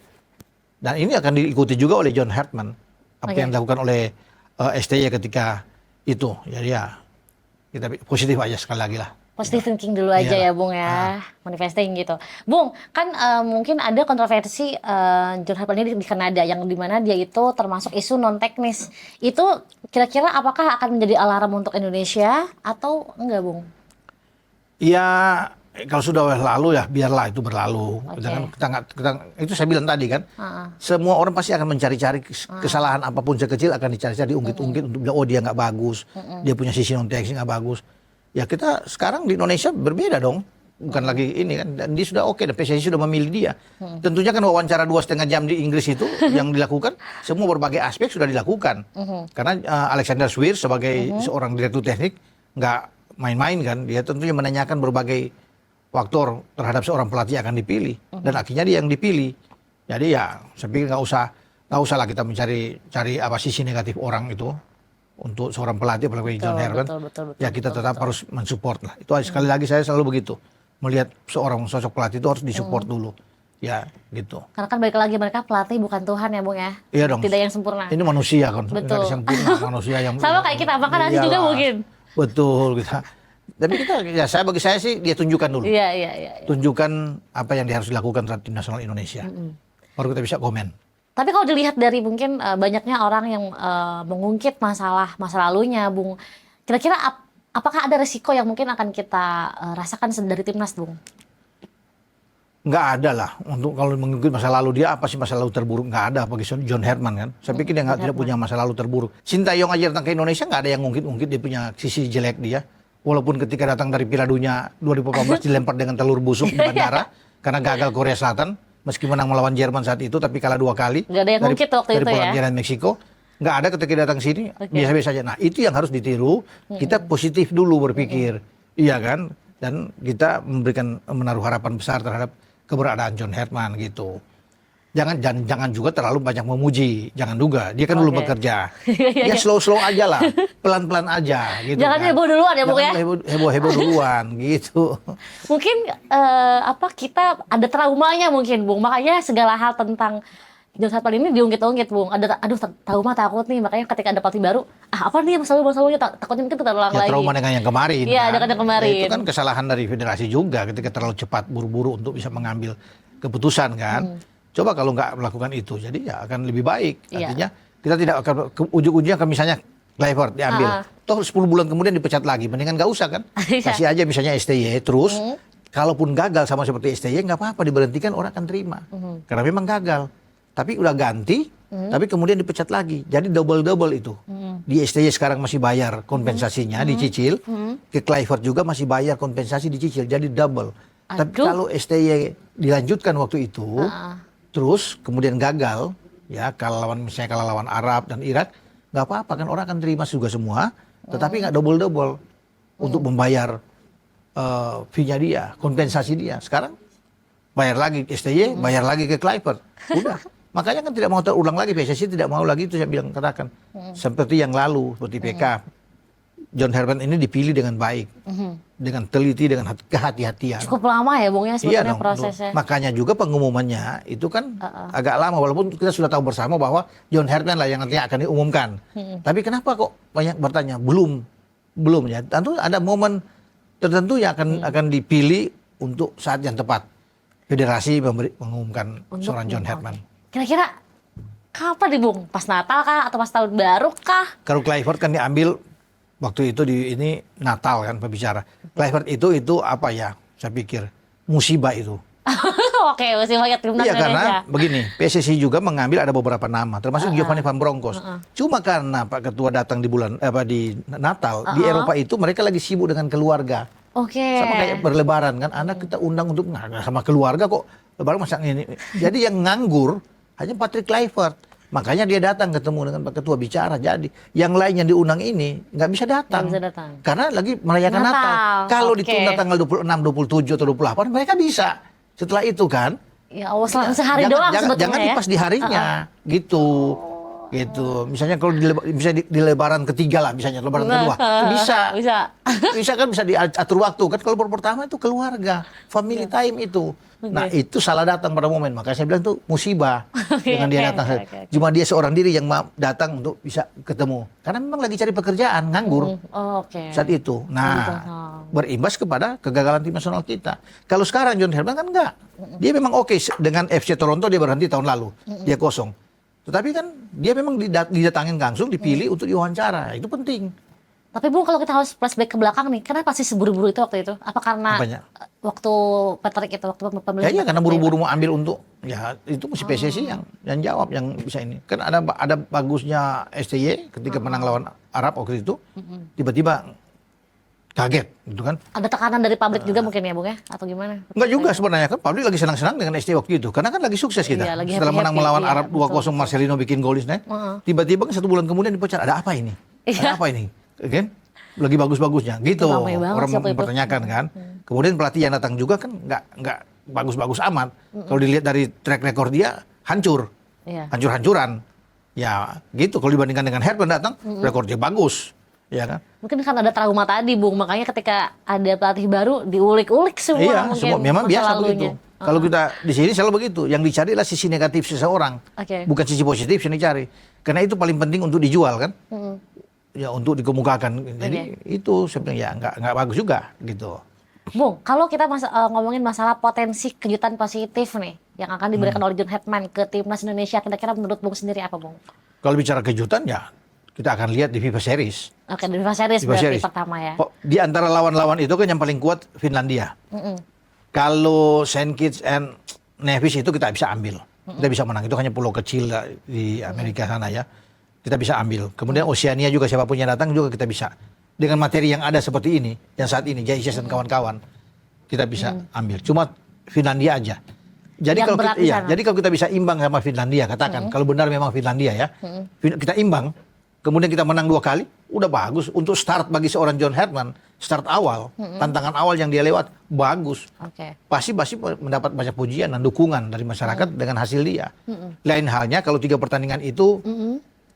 Dan ini akan diikuti juga oleh John Herdman. Apa yang dilakukan oleh STY ketika itu. Jadi ya kita positif aja sekali lagi lah. Positive thinking dulu aja Iyalah. ya Bung ya, manifesting gitu. Bung, kan mungkin ada kontroversi John Hartman ini di Kanada yang dimana dia itu termasuk isu non teknis. Itu kira-kira apakah akan menjadi alarm untuk Indonesia atau enggak Bung? Ya kalau sudah lalu ya biarlah itu berlalu. Oke. Itu saya bilang tadi kan, semua orang pasti akan mencari-cari kesalahan apapun sekecil akan dicari-cari, diungkit-ungkit untuk bilang oh dia nggak bagus, dia punya sisi non teknis nggak bagus. Ya kita sekarang di Indonesia berbeda dong, bukan lagi ini kan, dan dia sudah oke, dan PSSI sudah memilih dia. Tentunya kan wawancara 2,5 jam di Inggris itu yang dilakukan, semua berbagai aspek sudah dilakukan. Karena Alexander Sweer sebagai seorang direktur teknik nggak main-main kan, dia tentunya menanyakan berbagai faktor terhadap seorang pelatih akan dipilih, dan akhirnya dia yang dipilih. Jadi ya saya pikir nggak usah lah kita mencari apa sisi negatif orang itu. Untuk seorang pelatih apalagi John Hartman, ya kita tetap harus mensupport lah. Itu sekali lagi saya selalu begitu, melihat seorang sosok pelatih itu harus disupport dulu, ya gitu. Karena kan balik lagi mereka pelatih bukan Tuhan ya Bung ya. Iya dong. Tidak yang sempurna. Ini manusia kan, Betul. nggak ada sempurna manusia yang. Sama kayak kita, maka nanti juga Iyalah. mungkin. Betul kita. Tapi kita, ya bagi saya sih dia tunjukkan dulu, Iya. tunjukkan apa yang dia harus dilakukan terhadap tim nasional Indonesia, baru kita bisa komen. Tapi kalau dilihat dari mungkin banyaknya orang yang mengungkit masa lalunya, Bung. Kira-kira apakah ada resiko yang mungkin akan kita rasakan dari timnas, Bung? Nggak ada lah untuk kalau mengungkit masa lalu dia, apa sih masa lalu terburuk, nggak ada bagi John Hartman kan. Saya pikir dia tidak punya masa lalu terburuk. Sintayong aja datang ke Indonesia nggak ada yang ngungkit-ngungkit dia punya sisi jelek dia. Walaupun ketika datang dari Piala Dunia 2018 dilempar dengan telur busuk di bandara karena gagal Korea Selatan. Meski menang melawan Jerman saat itu, tapi kalah 2 kali. Nggak ada yang ngungkit waktu dari itu ya? Polandia dan Meksiko. Nggak ada ketika datang sini, biasa-biasa saja. Nah itu yang harus ditiru, kita positif dulu berpikir. Iya kan? Dan kita menaruh harapan besar terhadap keberadaan John Hartman gitu. Jangan juga terlalu banyak memuji, jangan juga. Dia kan belum bekerja. Ya slow aja lah, pelan-pelan aja gitu. Jangan kan. heboh duluan ya, Bung ya? Heboh duluan gitu. Mungkin kita ada traumanya mungkin, Bung. Makanya segala hal tentang John Hartman ini diungkit-ungkit, Bung. Aduh trauma takut nih. Makanya ketika ada pelatih baru, apa nih masalah-masalahnya, takutnya mungkin terulang lagi. Trauma dengan yang kemarin. Iya, kan? dengan yang kemarin. Itu kan kesalahan dari federasi juga ketika terlalu cepat buru-buru untuk bisa mengambil keputusan kan. Coba kalau nggak melakukan itu, jadi ya akan lebih baik. Artinya kita tidak akan ujung-ujungnya akan misalnya Kluivert diambil. Toh 10 bulan kemudian dipecat lagi, mendingan nggak usah kan. Kasih aja misalnya STY terus. Kalaupun gagal sama seperti STY nggak apa-apa, diberhentikan orang akan terima. Karena memang gagal. Tapi udah ganti, tapi kemudian dipecat lagi. Jadi double itu. Di STY sekarang masih bayar kompensasinya, dicicil. Ke Kluivert juga masih bayar kompensasi dicicil, jadi double. Tapi kalau STY dilanjutkan waktu itu, terus kemudian gagal, ya kalah lawan Arab dan Irak, nggak apa-apa kan, orang akan terima juga semua, tetapi nggak double untuk membayar fee-nya dia, kompensasi dia. Sekarang bayar lagi STY, bayar lagi ke Kluivert, udah. Makanya kan tidak mau terulang lagi, PSSI tidak mau lagi, itu saya bilang katakan seperti yang lalu, seperti PK. John Hartman ini dipilih dengan baik, dengan teliti, dengan kehati-hatian. Cukup lama ya, Bung ya, sebenarnya dong, prosesnya. Makanya juga pengumumannya itu kan agak lama, walaupun kita sudah tahu bersama bahwa John Hartman lah yang nantinya akan diumumkan. Tapi kenapa kok banyak bertanya belum ya? Tentu ada momen tertentu yang akan dipilih untuk saat yang tepat. Federasi mengumumkan seorang John Hartman. Kira-kira kapan nih, Bung? Pas Natal kah atau pas tahun baru kah? Kalau Kluivert kan diambil waktu itu ini Natal kan pembicara. Kluivert itu apa ya? Saya pikir musibah itu. Oke, masih banyak timnas Iya, karena Indonesia. begini, PSSI juga mengambil ada beberapa nama, termasuk Giovanni Van Bronckhorst. Cuma karena Pak Ketua datang di di Natal, di Eropa itu mereka lagi sibuk dengan keluarga. Oke. Sama kayak berlebaran kan, anak kita undang untuk sama keluarga kok lebaran masa ini. Jadi yang nganggur hanya Patrick Kluivert. Makanya dia datang ketemu dengan Pak Ketua bicara. Jadi yang lain yang diundang ini nggak bisa datang. Nggak bisa datang. Karena lagi merayakan Natal. Kalau ditunda tanggal 26, 27 atau 28 mereka bisa. Setelah itu kan. Ya Allah, sehari doang sebetulnya jangan ya. pas di harinya gitu. Gitu. Misalnya kalau di lebaran ketiga lah, misalnya lebaran kedua, bisa. Bisa kan, bisa diatur waktu kan. Kalau baru pertama itu keluarga, family time itu. Nah, itu salah datang pada momen. Makanya saya bilang itu musibah dengan dia datang. Cuma dia seorang diri yang datang untuk bisa ketemu. Karena memang lagi cari pekerjaan, nganggur saat itu. Nah, berimbas kepada kegagalan tim nasional kita. Kalau sekarang John Herman kan enggak. Dia memang oke dengan FC Toronto, dia berhenti tahun lalu. Dia kosong. Tetapi kan dia memang didatangin langsung, dipilih untuk diwawancara. Itu penting. Tapi Bung, kalau kita harus flashback ke belakang nih, kenapa sih seburu-buru itu waktu itu? Apa karena waktu Patrick itu, waktu pembelian? Ya, karena buru-buru mau ambil untuk, ya itu mesti PSSI yang jawab, yang bisa ini. Kan ada bagusnya STY ketika menang lawan Arab waktu itu, tiba-tiba kaget gitu kan. Ada tekanan dari publik juga mungkin ya Bung ya? Atau gimana? Enggak juga sebenarnya kan, publik lagi senang-senang dengan STY waktu itu. Karena kan lagi sukses kita. Iya, lagi setelah menang melawan Arab 2-0, betul. Marcelino bikin golisnya. Tiba-tiba kan 1 bulan kemudian dipecat, ada apa ini? Ada apa ini? Kan? Lagi bagus-bagusnya gitu. Orang mempertanyakan kan. Kemudian pelatih yang datang juga kan nggak bagus-bagus amat. Kalau dilihat dari track record dia hancur. Hancur-hancuran. Ya gitu, kalau dibandingkan dengan Herman datang, rekornya bagus. Ya kan? Mungkin kan ada trauma tadi Bung, makanya ketika ada pelatih baru diulik-ulik semua. Iya, mungkin semua memang biasa begitu. lalunya. Kalau kita di sini selalu begitu. Yang dicari adalah sisi negatif seseorang, bukan sisi positif yang dicari. Karena itu paling penting untuk dijual kan. Ya untuk dikemukakan. Jadi itu sebenarnya ya nggak bagus juga gitu. Bung, kalau kita ngomongin masalah potensi kejutan positif nih yang akan diberikan oleh John Herman ke timnas Indonesia, kira-kira menurut Bung sendiri apa Bung? Kalau bicara kejutan ya kita akan lihat di FIFA Series. Oke, di FIFA Series berarti pertama ya. Di antara lawan-lawan itu kan yang paling kuat Finlandia. Kalau Saint Kitts and Nevis itu kita bisa ambil. Kita bisa menang. Itu hanya pulau kecil di Amerika sana ya. Kita bisa ambil. Kemudian Oceania juga siapapun yang datang juga kita bisa. Dengan materi yang ada seperti ini, yang saat ini, Jaises dan kawan-kawan, kita bisa ambil. Cuma Finlandia aja. Jadi kalau kita bisa imbang sama Finlandia, katakan kalau benar memang Finlandia ya, kita imbang, kemudian kita menang 2 kali, udah bagus untuk start bagi seorang John Herman, start awal, tantangan awal yang dia lewat bagus. Pasti mendapat banyak pujian dan dukungan dari masyarakat dengan hasil dia. Lain halnya kalau 3 pertandingan itu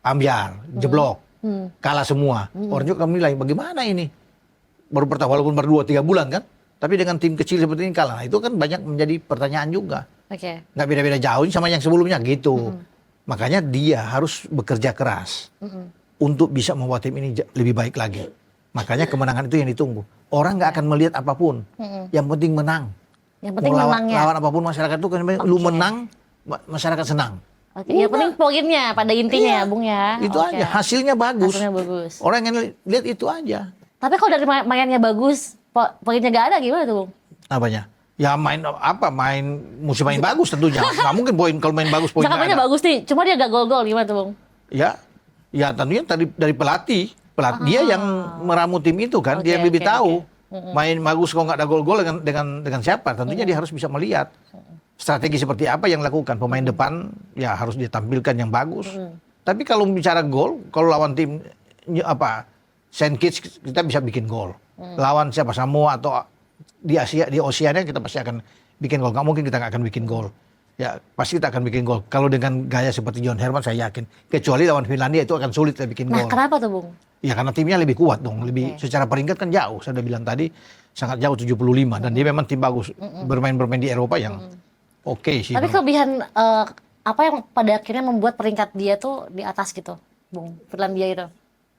ambiar, jeblok, kalah semua. Orang juga menilai bagaimana ini? Baru pertama walaupun baru 2-3 bulan kan, tapi dengan tim kecil seperti ini kalah. Nah, itu kan banyak menjadi pertanyaan juga. Nggak beda-beda jauh sama yang sebelumnya gitu. Makanya dia harus bekerja keras untuk bisa membuat tim ini lebih baik lagi. Makanya kemenangan itu yang ditunggu. Orang nggak akan melihat apapun. Yang penting menang. Yang penting menangnya. Lawan apapun masyarakat itu kan lu menang, masyarakat senang. Yang penting poinnya pada intinya ya Bung ya. Itu aja, hasilnya bagus. Hasilnya bagus. Orang yang lihat itu aja. Tapi kalau dari mainnya bagus, poinnya nggak ada gimana tuh Bung? Apanya? Ya mesti main bagus tentunya. Nggak mungkin kalau main bagus poinnya mainnya bagus nih, cuma dia gak gol-gol gimana tuh Bung? Ya tentunya dari pelatih. Dia yang meramu tim itu kan, dia yang lebih tahu. Main bagus kalau nggak ada gol-gol dengan siapa? Tentunya dia harus bisa melihat strategi seperti apa yang dilakukan. Pemain depan ya harus ditampilkan yang bagus. Tapi kalau bicara gol, kalau lawan tim Saint Kitts kita bisa bikin gol. Lawan siapa, Samoa atau di Oceania kita pasti akan bikin gol. Nggak mungkin kita nggak akan bikin gol. Ya pasti kita akan bikin gol. Kalau dengan gaya seperti John Herman saya yakin. Kecuali lawan Finlandia itu akan sulit kita bikin gol. Nah kenapa tuh Bung? Ya karena timnya lebih kuat dong. Secara peringkat kan jauh. Saya udah bilang tadi sangat jauh 75. Dan dia memang tim bagus. Bermain di Eropa yang oke sih. Tapi kelebihan apa yang pada akhirnya membuat peringkat dia tuh di atas gitu Bung? Finlandia itu?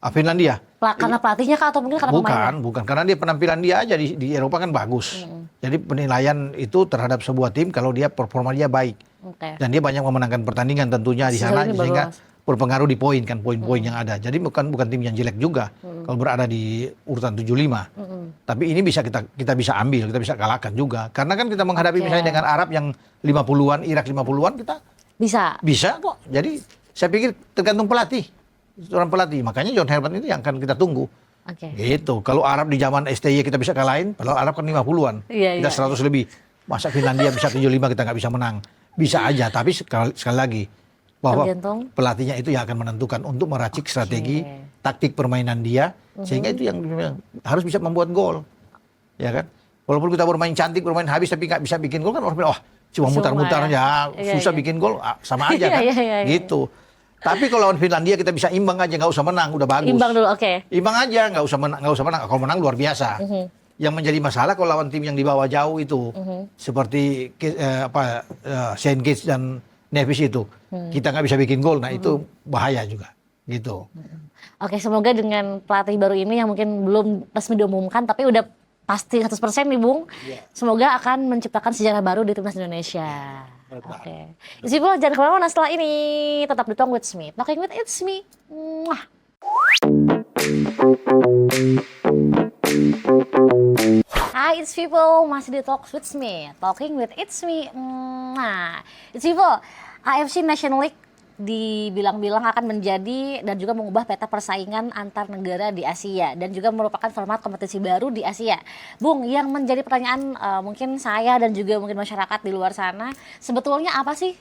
Finlandia? Karena pelatihnya kah atau mungkin karena pemainnya? Bukan. Karena dia penampilan dia aja di Eropa kan bagus. Jadi penilaian itu terhadap sebuah tim kalau dia performa dia baik. Dan dia banyak memenangkan pertandingan tentunya di sana sehingga berpengaruh di poin kan, poin-poin yang ada. Jadi bukan tim yang jelek juga kalau berada di urutan 75. Tapi ini bisa kita bisa ambil, kita bisa kalahkan juga. Karena kan kita menghadapi misalnya dengan Arab yang 50-an, Irak 50-an kita bisa kok. Jadi saya pikir tergantung pelatih. Seorang pelatih, makanya John Herman itu yang akan kita tunggu. Gitu. Kalau Arab di zaman STY kita bisa kalahin, padahal Arab kan 50-an. Kita 100 lebih. Masa Finlandia bisa 75 kita nggak bisa menang. Bisa aja, tapi sekali lagi bahwa pelatihnya itu yang akan menentukan untuk meracik strategi, taktik permainan dia, sehingga itu yang harus bisa membuat gol. Ya kan? Walaupun kita bermain cantik, bermain habis tapi nggak bisa bikin gol kan orang bilang, cuma mutar-mutar ya susah bikin gol, sama aja kan. Gitu. Tapi kalau lawan Finlandia kita bisa imbang aja, nggak usah menang, udah bagus. Imbang dulu, oke. Imbang aja, nggak usah menang. Kalau menang luar biasa. Yang menjadi masalah kalau lawan tim yang di bawah jauh itu, seperti Saint Kitts dan Nevis itu, kita nggak bisa bikin gol. Nah itu bahaya juga, gitu. Oke, semoga dengan pelatih baru ini yang mungkin belum resmi diumumkan, tapi udah pasti 100% nih Bung. Semoga akan menciptakan sejarah baru di timnas Indonesia. Oke. Isi People, jangan kemana-mana setelah ini. Tetap di Talk with Me. Talking with It's Me. Mwah. Hai It's People, masih di Talk with Me. Talking with It's Me. Nah, It's People, AFC Nations League dibilang-bilang akan menjadi dan juga mengubah peta persaingan antar negara di Asia dan juga merupakan format kompetisi baru di Asia. Bung, yang menjadi pertanyaan mungkin saya dan juga mungkin masyarakat di luar sana, sebetulnya apa sih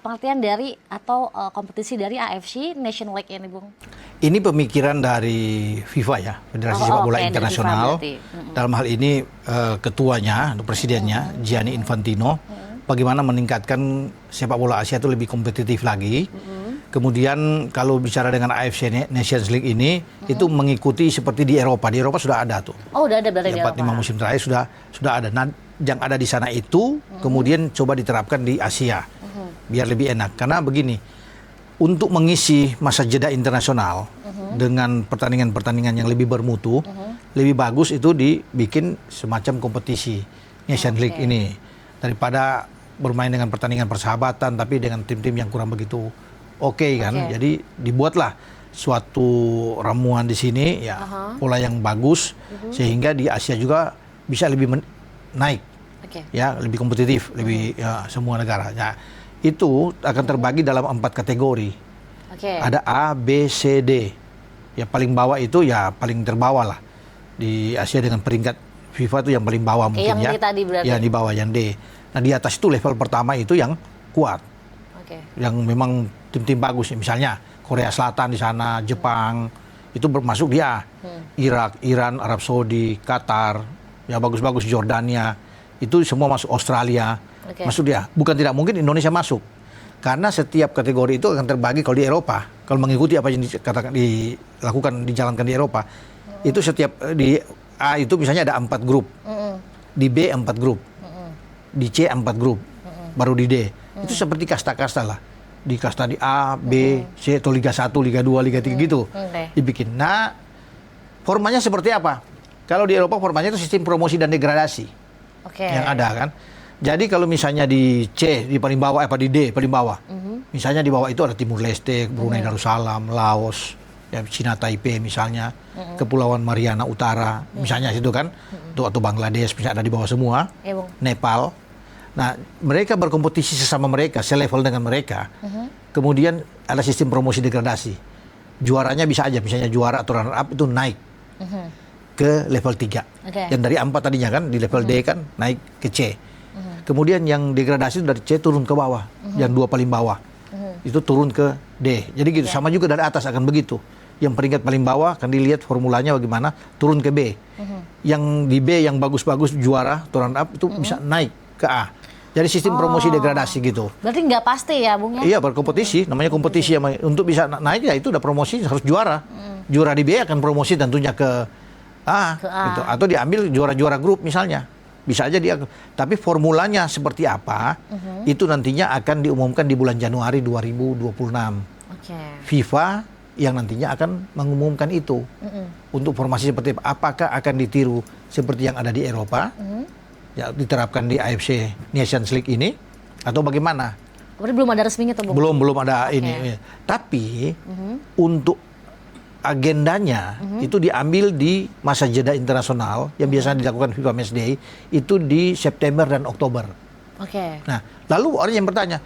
pengertian dari atau kompetisi dari AFC Nations League ini, Bung? Ini pemikiran dari FIFA ya, Federasi Sepak Bola Internasional. Dalam hal ini ketuanya, presidennya Gianni Infantino. Bagaimana meningkatkan sepak bola Asia itu lebih kompetitif lagi. Kemudian kalau bicara dengan AFC Nations League ini, itu mengikuti seperti di Eropa. Di Eropa sudah ada tuh. Oh, udah ada berarti di Eropa. 4-5 musim terakhir sudah ada. Nah, yang ada di sana itu kemudian coba diterapkan di Asia. Biar lebih enak. Karena begini, untuk mengisi masa jeda internasional dengan pertandingan-pertandingan yang lebih bermutu, lebih bagus itu dibikin semacam kompetisi Nations League ini. Daripada bermain dengan pertandingan persahabatan tapi dengan tim-tim yang kurang begitu oke kan. Jadi dibuatlah suatu ramuan di sini ya, pola yang bagus sehingga di Asia juga bisa lebih naik. Ya, lebih kompetitif, lebih ya, semua negara. Ya, itu akan terbagi dalam 4 kategori. Ada A, B, C, D. Ya paling bawah itu ya paling terbawah lah. Di Asia dengan peringkat FIFA itu yang paling bawah mungkin ya. Tadi berarti. Ya di bawah yang D. Nah di atas itu level pertama itu yang kuat, yang memang tim-tim bagus. Misalnya Korea Selatan di sana, Jepang itu bermasuk dia, Irak, Iran, Arab Saudi, Qatar, ya bagus-bagus, Jordania itu semua masuk. Australia masuk dia. Bukan tidak mungkin Indonesia masuk, karena setiap kategori itu akan terbagi. Kalau di Eropa, kalau mengikuti apa yang dijalankan di Eropa, itu setiap di A itu misalnya ada 4 grup, di B 4 grup. Di C 4 grup, baru di D. Itu seperti kasta-kasta lah. Di kasta di A, B, C, atau Liga 1, Liga 2, Liga 3 gitu. Dibikin. Nah, formanya seperti apa? Kalau di Eropa formanya itu sistem promosi dan degradasi. Yang ada kan. Jadi kalau misalnya di C, di paling bawah, di D, paling bawah. Misalnya di bawah itu ada Timur Leste, Brunei Darussalam, Laos, ya, Cina Taipei misalnya, Kepulauan Mariana Utara, misalnya situ kan. Atau Bangladesh misalnya ada di bawah semua. Nepal. Nah, mereka berkompetisi sesama mereka, selevel dengan mereka. Kemudian ada sistem promosi degradasi. Juaranya bisa aja, misalnya juara atau runner up itu naik ke level 3. Yang dari 4 tadinya kan, di level D kan, naik ke C. Kemudian yang degradasi dari C turun ke bawah. Yang 2 paling bawah. Itu turun ke D. Jadi gitu, sama juga dari atas akan begitu. Yang peringkat paling bawah akan dilihat formulanya bagaimana, turun ke B. Yang di B yang bagus-bagus juara, turun up itu bisa naik ke A. Jadi sistem promosi degradasi gitu. Berarti nggak pasti ya, Bung ya? Iya, berkompetisi, namanya kompetisi. Untuk bisa naik ya itu udah promosi harus juara. Juara di B akan promosi tentunya ke A. Gitu. Atau diambil juara-juara grup misalnya. Bisa aja dia. Tapi formulanya seperti apa, itu nantinya akan diumumkan di bulan Januari 2026. FIFA yang nantinya akan mengumumkan itu. Untuk formasi seperti apa. Apakah akan ditiru seperti yang ada di Eropa, ya diterapkan di AFC Nations League ini, atau bagaimana? Berarti belum ada resminya tuh, Bung? Belum ada ini. Tapi untuk agendanya itu diambil di masa jeda internasional yang biasanya dilakukan FIFA Matchday itu di September dan Oktober. Nah, lalu orang yang bertanya,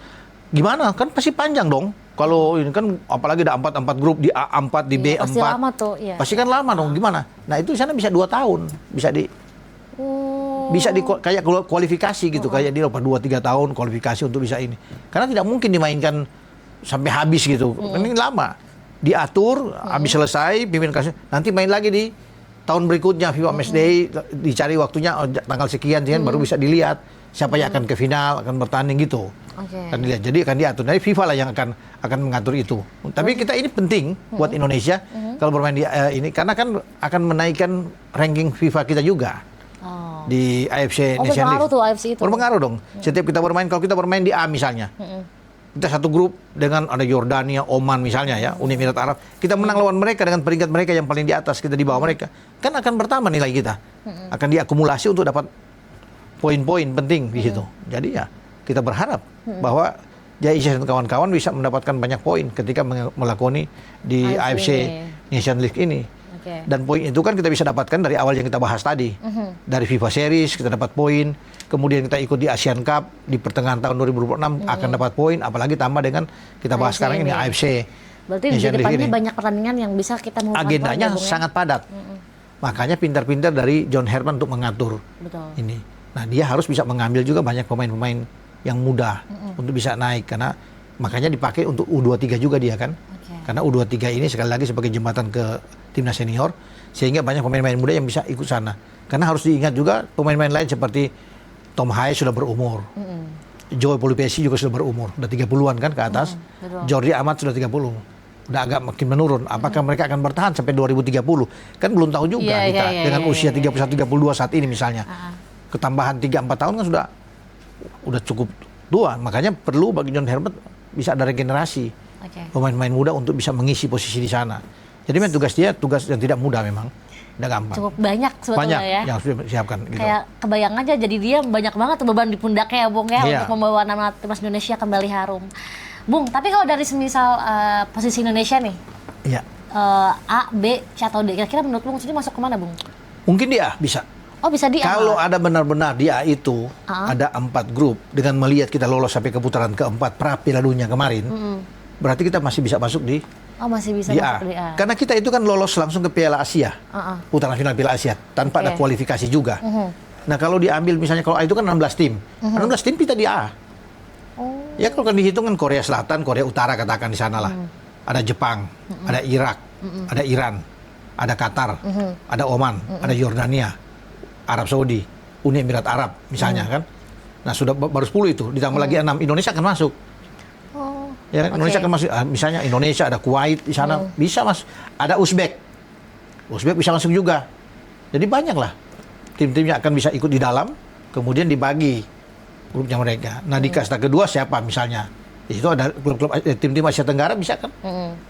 gimana? Kan pasti panjang dong. Kalau ini kan apalagi ada 4 grup, di A4, di B4. Pasti lama tuh, ya. Pasti kan lama dong, gimana? Nah, itu di sana bisa 2 tahun, bisa kayak kualifikasi gitu, kayak di Eropa 2-3 tahun kualifikasi untuk bisa ini. Karena tidak mungkin dimainkan sampai habis gitu. Ini lama. Diatur, habis selesai, pimpin kasih, nanti main lagi di tahun berikutnya FIFA Matchday, dicari waktunya tanggal sekian baru bisa dilihat siapa yang akan ke final, akan bertanding gitu. Oke. Akan dilihat. Jadi akan diatur. Dari FIFA lah yang akan mengatur itu. Tapi kita ini penting buat Indonesia kalau bermain di ini karena kan akan menaikkan ranking FIFA kita juga. Oh. Di AFC Nation berpengaruh League. tuh AFC itu. Berpengaruh dong. Setiap kita bermain, kalau kita bermain di A misalnya, kita satu grup dengan ada Yordania, Oman misalnya ya, Uni Emirat Arab, kita menang lawan mereka dengan peringkat mereka yang paling di atas, kita di bawah mereka, kan akan bertambah nilai kita, akan diakumulasi untuk dapat poin-poin penting di situ. Jadi ya kita berharap bahwa JIC dan kawan-kawan bisa mendapatkan banyak poin ketika melakoni di AFC Nation League ini. Oke. Dan poin itu kan kita bisa dapatkan dari awal yang kita bahas tadi. Dari FIFA Series kita dapat poin, kemudian kita ikut di Asian Cup di pertengahan tahun 2026 akan dapat poin, apalagi tambah dengan kita bahas AFC sekarang ini ini. AFC. Berarti di Nation League depannya ini. banyak pertandingan yang bisa kita mengumpulkan Agendanya poin ya, Bung, ya? sangat padat. Makanya pintar-pintar dari John Herman untuk mengatur Betul. ini. Nah, dia harus bisa mengambil juga banyak pemain-pemain yang muda untuk bisa naik, karena makanya dipakai untuk U23 juga dia kan. Oke. Karena U23 ini sekali lagi sebagai jembatan ke timnas senior, sehingga banyak pemain-pemain muda yang bisa ikut sana. Karena harus diingat juga pemain-pemain lain seperti Tom Hayes sudah berumur. Joey Polipesi juga sudah berumur, udah 30-an kan ke atas. betul. Jordi Amat sudah 30. Udah agak makin menurun. Apakah mereka akan bertahan sampai 2030? Kan belum tahu juga Iya, kita. iya, Dengan iya, usia iya. 31-32 saat ini misalnya. Ketambahan 3-4 tahun kan udah cukup tua. Makanya perlu bagi John Herbert bisa ada regenerasi Oke. pemain-pemain muda untuk bisa mengisi posisi di sana. Jadi memang tugas dia tugas yang tidak mudah memang. Tidak gampang. Cukup banyak sebetulnya Banyak ya. yang harus disiapkan gitu. Kayak kebayang aja jadi dia banyak banget tuh beban di pundaknya ya Bung ya Iya. untuk membawa nama timnas Indonesia kembali harum. Bung, tapi kalau dari semisal posisi Indonesia nih Iya. A, B, C atau D, kira-kira menurut Bung sini masuk kemana Bung? Mungkin dia bisa. Oh bisa di A. Kalau ada benar-benar di A itu ada 4 grup, dengan melihat kita lolos sampai ke putaran keempat pra Piala Dunia kemarin, berarti kita masih bisa masuk di Oh masih bisa di A. masuk di A. Karena kita itu kan lolos langsung ke Piala Asia, putaran final Piala Asia tanpa ada Oke. kualifikasi juga. Nah kalau diambil misalnya kalau A itu kan 16 tim, 16 tim kita di A. Oh. Ya kalau kan dihitung kan Korea Selatan, Korea Utara katakan di sana lah. Ada Jepang, ada Irak, ada Iran, ada Qatar, ada Oman, ada Yordania, Arab Saudi, Uni Emirat Arab misalnya kan. Nah sudah baru 10 itu, ditambah lagi 6, Indonesia akan masuk. Oh. Ya kan? Indonesia Oke. akan masuk, misalnya Indonesia ada Kuwait di sana bisa mas, ada Uzbek bisa masuk juga. Jadi banyak lah tim-timnya akan bisa ikut di dalam, kemudian dibagi grupnya mereka. Nah di kasta kedua siapa misalnya? Di situ ada klub-klub tim-tim Asia Tenggara bisa kan?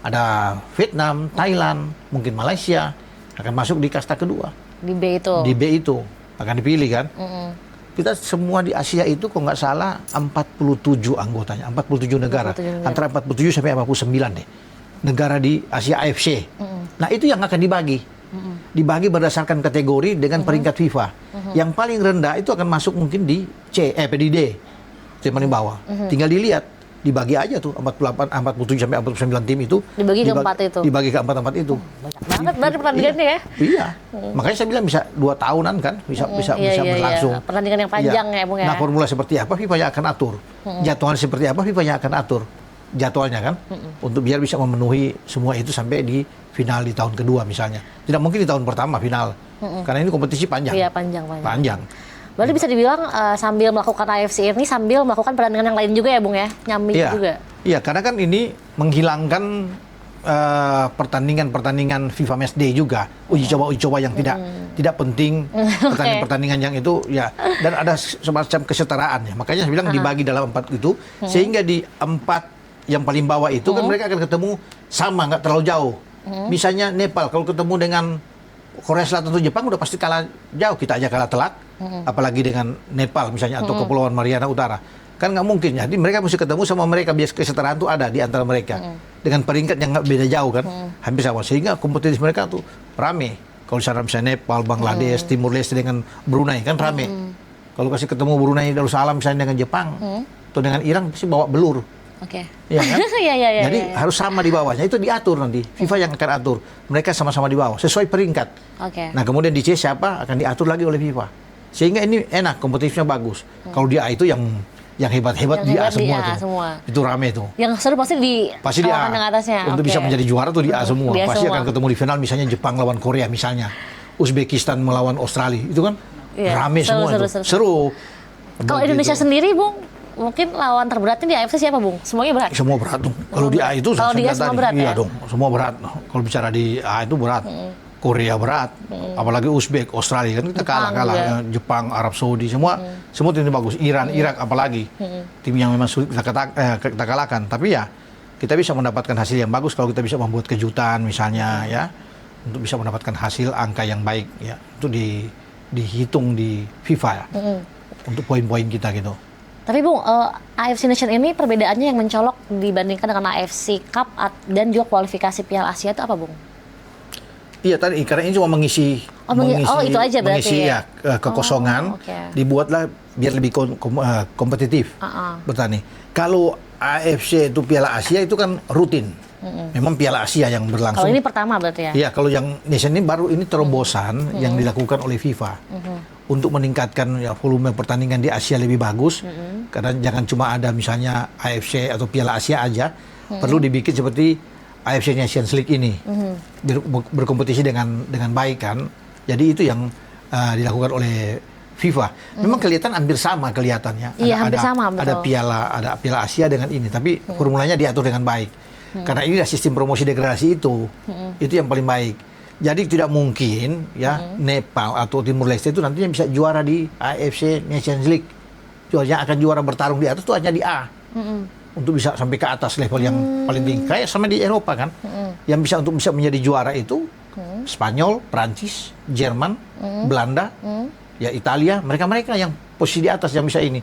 Ada Vietnam, Thailand, mungkin Malaysia akan masuk di kasta kedua. Di B itu. Di B itu akan dipilih kan? Kita semua di Asia itu kok nggak salah 47 anggotanya, 47 negara. 47 negara. Antara 47 sampai 49 deh. Negara di Asia AFC. Nah, itu yang akan dibagi. Dibagi berdasarkan kategori dengan peringkat FIFA. Yang paling rendah itu akan masuk mungkin di di D. Tim paling bawah. Tinggal dilihat, dibagi aja tuh 48, 47 sampai 49 tim itu. Dibagi ke 4 itu. Dibagi ke 4 itu. Banget dari pertandingannya ya. Iya. Makanya saya bilang bisa 2 tahunan kan, bisa Iya. berlangsung. Pertandingan yang panjang Iya. ya Bung ya. Nah, formula seperti apa FIFA yang akan atur. Jadwalnya seperti apa FIFA yang akan atur. Jadwalnya kan untuk biar bisa memenuhi semua itu sampai di final di tahun kedua misalnya. Tidak mungkin di tahun pertama final. Karena ini kompetisi panjang. Iya panjang. Panjang. Berarti bisa dibilang sambil melakukan AFC ini sambil melakukan pertandingan yang lain juga ya Bung ya, nyambi Iya. juga. Iya, karena kan ini menghilangkan pertandingan-pertandingan FIFA Matchday juga, uji coba yang tidak penting, pertandingan-pertandingan yang itu ya, dan ada semacam kesetaraan ya. Makanya saya bilang dibagi dalam 4 itu, sehingga di 4 yang paling bawah itu kan mereka akan ketemu sama, nggak terlalu jauh. Misalnya Nepal kalau ketemu dengan Korea Selatan atau Jepang udah pasti kalah jauh, kita aja kalah telak, apalagi dengan Nepal misalnya atau Kepulauan Mariana Utara. Kan nggak mungkin ya. Jadi mereka mesti ketemu sama mereka, bias kesetaraan tuh ada di antara mereka. Dengan peringkat yang nggak beda jauh kan, hampir sama. Sehingga kompetisi mereka tuh rame. Kalau misalnya Nepal, Bangladesh, Timur Leste dengan Brunei kan rame. Kalau kasih ketemu Brunei Darussalam misalnya dengan Jepang, atau dengan Iran pasti bawa belur. Oke. Iya kan? Iya. Jadi harus sama di bawahnya. Itu diatur nanti. FIFA yang akan atur. Mereka sama-sama di bawah sesuai peringkat. Oke. Nah kemudian di C siapa akan diatur lagi oleh FIFA. Sehingga ini enak, kompetisinya bagus. Kalau di A itu yang hebat-hebat Yang di A hebat semua di A tuh. semua. Itu rame tuh. Yang seru pasti di Pasti di A. kawakan yang atasnya. Untuk Oke. bisa menjadi juara tuh di A semua. Di A Pasti semua. akan ketemu di final misalnya Jepang lawan Korea misalnya. Uzbekistan melawan Australia. Itu kan Iya, rame seru, semua seru, itu. seru. Seru. Kalau Begitu. Indonesia sendiri Bung mungkin lawan terberatnya di AFC siapa, Bung? Semuanya berat. Semua berat dong. Kalau di A itu Kalau di A saya semua tadi, berat iya ya? dong, semua berat. Kalau bicara di A itu berat. Korea berat, apalagi Uzbek, Australia kan kita kalah. Jepang, Arab Saudi semua tim bagus. Iran, Irak apalagi tim yang memang sulit kita kalahkan. Tapi ya kita bisa mendapatkan hasil yang bagus kalau kita bisa membuat kejutan misalnya ya, untuk bisa mendapatkan hasil angka yang baik ya. Itu dihitung di FIFA ya, untuk poin-poin kita gitu. Tapi Bung, AFC Nation ini perbedaannya yang mencolok dibandingkan dengan AFC Cup dan juga kualifikasi Piala Asia itu apa, Bung? Iya tadi, karena ini cuma mengisi itu aja berarti mengisi ya kekosongan, dibuatlah biar lebih kompetitif bertani. Kalau AFC itu Piala Asia itu kan rutin, memang Piala Asia yang berlangsung. Kalau ini pertama berarti ya? Iya, kalau yang Nation ini baru ini terobosan yang dilakukan oleh FIFA untuk meningkatkan ya, volume pertandingan di Asia lebih bagus. Karena jangan cuma ada misalnya AFC atau Piala Asia aja, perlu dibikin seperti AFC Nations League ini berkompetisi dengan baik kan. Jadi itu yang dilakukan oleh FIFA. Memang kelihatan hampir sama kelihatannya. Iya, hampir sama, betul. Ada Piala Asia dengan ini, tapi formulanya diatur dengan baik. Karena ini sistem promosi degradasi itu yang paling baik. Jadi tidak mungkin ya Nepal atau Timur Leste itu nantinya bisa juara di AFC Nations League. Yang akan juara bertarung di atas itu hanya di A. Untuk bisa sampai ke atas level yang paling tinggi, kayak sama di Eropa kan, yang bisa menjadi juara itu Spanyol, Prancis, Jerman, Belanda, ya Italia, mereka yang posisi di atas yang bisa ini.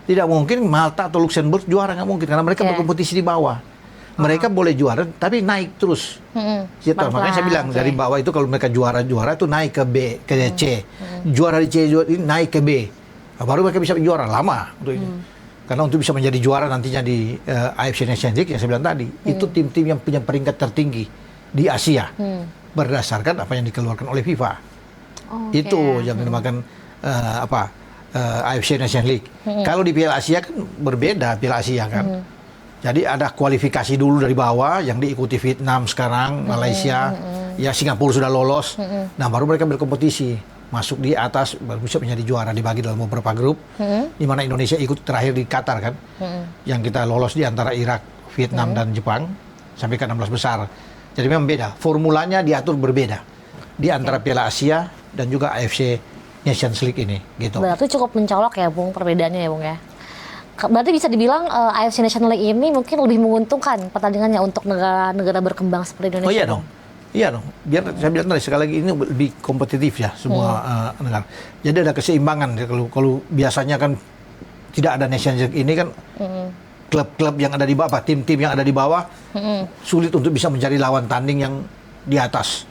Tidak mungkin Malta atau Luxembourg juara, nggak mungkin karena mereka berkompetisi di bawah. Mereka boleh juara tapi naik terus. Makanya saya bilang dari bawah itu kalau mereka juara itu naik ke B, ke C, juara di C ini naik ke B, baru mereka bisa juara lama untuk ini. Karena untuk bisa menjadi juara nantinya di AFC Nations League yang saya bilang tadi, itu tim-tim yang punya peringkat tertinggi di Asia berdasarkan apa yang dikeluarkan oleh FIFA. Itu yang dinamakan AFC Nations League. Kalau di Piala Asia kan berbeda Piala Asia kan. Jadi ada kualifikasi dulu dari bawah yang diikuti Vietnam sekarang, Malaysia, ya Singapura sudah lolos. Nah baru mereka berkompetisi. Masuk di atas baru bisa menjadi juara, dibagi dalam beberapa grup, di mana Indonesia ikut terakhir di Qatar kan, yang kita lolos di antara Irak, Vietnam dan Jepang sampai ke 16 besar. Jadi memang beda, formulanya diatur berbeda di antara Piala Asia dan juga AFC Nations League ini, gitu. Berarti cukup mencolok ya, Bung, perbedaannya ya, Bung ya. Berarti bisa dibilang AFC Nations League ini mungkin lebih menguntungkan pertandingannya untuk negara-negara berkembang seperti Indonesia. Oh iya dong. Iya dong, biar saya bilang tadi sekali lagi ini lebih kompetitif ya semua negara. Jadi ada keseimbangan. Kalau biasanya kan tidak ada Nations League ini kan klub-klub yang ada di bawah, tim-tim yang ada di bawah sulit untuk bisa mencari lawan tanding yang di atas.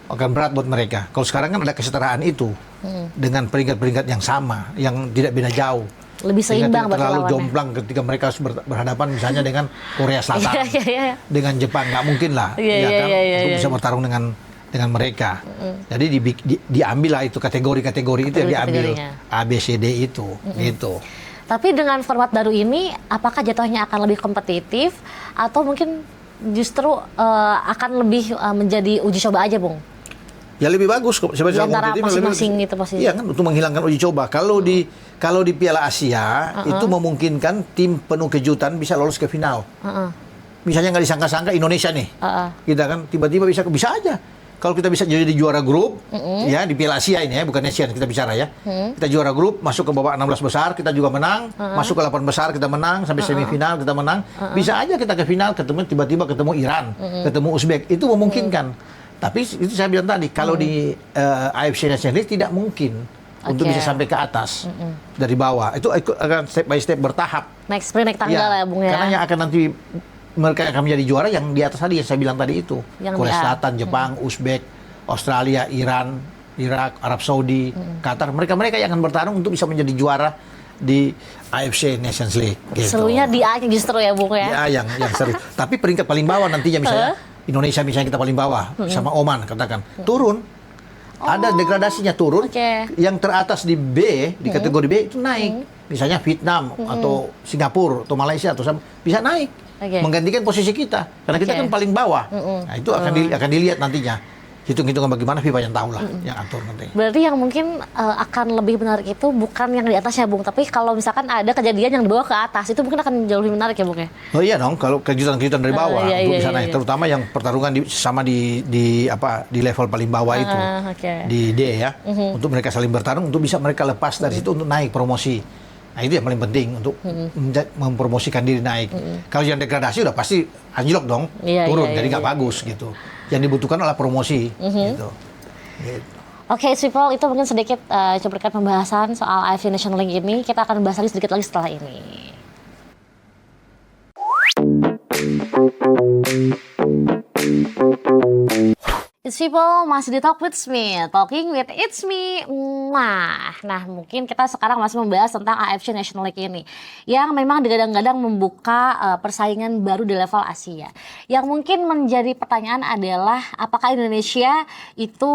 Akan berat buat mereka. Kalau sekarang kan ada kesetaraan itu dengan peringkat-peringkat yang sama, yang tidak beda jauh. Lebih seimbang berarti terlalu jomplang ketika mereka berhadapan misalnya dengan Korea Selatan, dengan Jepang, nggak mungkin lah, untuk bisa bertarung dengan mereka. Jadi diambil lah itu kategori-kategori itu yang diambil A, B, C, D itu, gitu. Tapi dengan format baru ini, apakah jatuhnya akan lebih kompetitif atau mungkin justru akan lebih menjadi uji coba aja, Bung? Ya lebih bagus kok. Di antara masing-masing itu posisi. Iya kan, untuk menghilangkan uji coba. Kalau di Piala Asia itu memungkinkan tim penuh kejutan bisa lolos ke final. Misalnya nggak disangka-sangka Indonesia nih, kita kan tiba-tiba bisa aja. Kalau kita bisa jadi juara grup, ya di Piala Asia ini ya, bukan Nation kita bicara ya. Kita juara grup, masuk ke babak 16 besar, kita juga menang. Masuk ke 8 besar, kita menang. Sampai semifinal, kita menang. Bisa aja kita ke final, tiba-tiba ketemu Iran, ketemu Uzbek. Itu memungkinkan. Tapi itu saya bilang tadi, kalau di AFC Nations League tidak mungkin untuk bisa sampai ke atas dari bawah. Itu akan step by step bertahap. Naik tangga lah ya, Bung ya. Karena yang akan nanti mereka akan menjadi juara yang di atas tadi yang saya bilang tadi itu. Yang Korea Selatan, Jepang, Uzbek, Australia, Iran, Irak, Arab Saudi, Qatar. Mereka yang akan bertarung untuk bisa menjadi juara di AFC Nations League. Gitu. Serunya di A justru ya, Bung ya. Ya, yang seru. Tapi peringkat paling bawah nantinya misalnya Indonesia misalnya kita paling bawah sama Oman katakan turun, ada degradasinya turun. Yang teratas di B di kategori B itu naik, misalnya Vietnam atau Singapura atau Malaysia atau bisa naik menggantikan posisi kita karena kita kan paling bawah. Nah itu akan dilihat nantinya. hitung-hitungan bagaimana FIFA yang tahu lah, yang atur nanti. Berarti yang mungkin akan lebih menarik itu bukan yang di atas ya Bung, tapi kalau misalkan ada kejadian yang di bawah ke atas itu mungkin akan jauh lebih menarik ya Bung ya. Oh iya dong, kalau kejutan-kejutan dari bawah Iya, untuk iya, bisa iya, naik, iya. terutama yang pertarungan di level paling bawah itu, Oke. di D ya, untuk mereka saling bertarung, untuk bisa mereka lepas dari situ untuk naik promosi. Nah itu yang paling penting untuk mempromosikan diri naik. Kalau yang degradasi udah pasti anjlok dong, Iya, turun, iya, jadi iya, nggak bagus gitu. Yang dibutuhkan adalah promosi gitu. Gitu. Oke, People, itu mungkin sedikit cuplikan pembahasan soal AFC Nation League ini. Kita akan bahas lagi sedikit lagi setelah ini. It's People, masih di Talk with Me, Talking with It's Me. Nah, mungkin kita sekarang masih membahas tentang AFC National League ini, yang memang digadang-gadang membuka persaingan baru di level Asia. Yang mungkin menjadi pertanyaan adalah, apakah Indonesia itu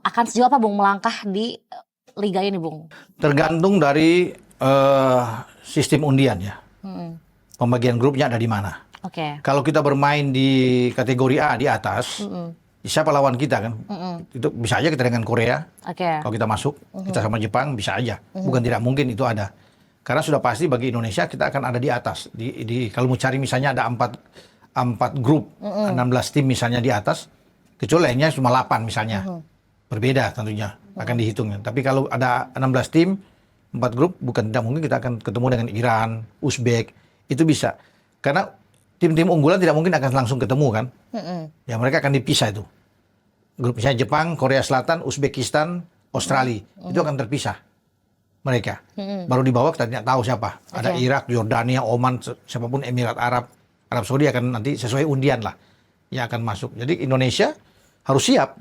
akan sejauh apa Bung melangkah di liga ini, Bung? Tergantung dari sistem undian ya. Pembagian grupnya ada di mana. Oke. Kalau kita bermain di kategori A di atas, siapa lawan kita kan? Itu bisa aja kita dengan Korea. Oke. Kalau kita masuk, kita sama Jepang bisa aja. Bukan tidak mungkin itu ada. Karena sudah pasti bagi Indonesia kita akan ada di atas. Kalau mau cari misalnya ada 4 grup, 16 tim misalnya di atas, kecuali lainnya cuma 8 misalnya. Berbeda tentunya akan dihitungnya. Tapi kalau ada 16 tim, 4 grup, bukan tidak mungkin kita akan ketemu dengan Iran, Uzbek, itu bisa. Karena tim-tim unggulan tidak mungkin akan langsung ketemu kan. Ya mereka akan dipisah itu. Grup misalnya Jepang, Korea Selatan, Uzbekistan, Australia. Itu akan terpisah mereka. Baru di bawah kita tidak tahu siapa. Ada Irak, Yordania, Oman, siapapun Emirat Arab. Arab Saudi akan nanti sesuai undian lah yang akan masuk. Jadi Indonesia harus siap.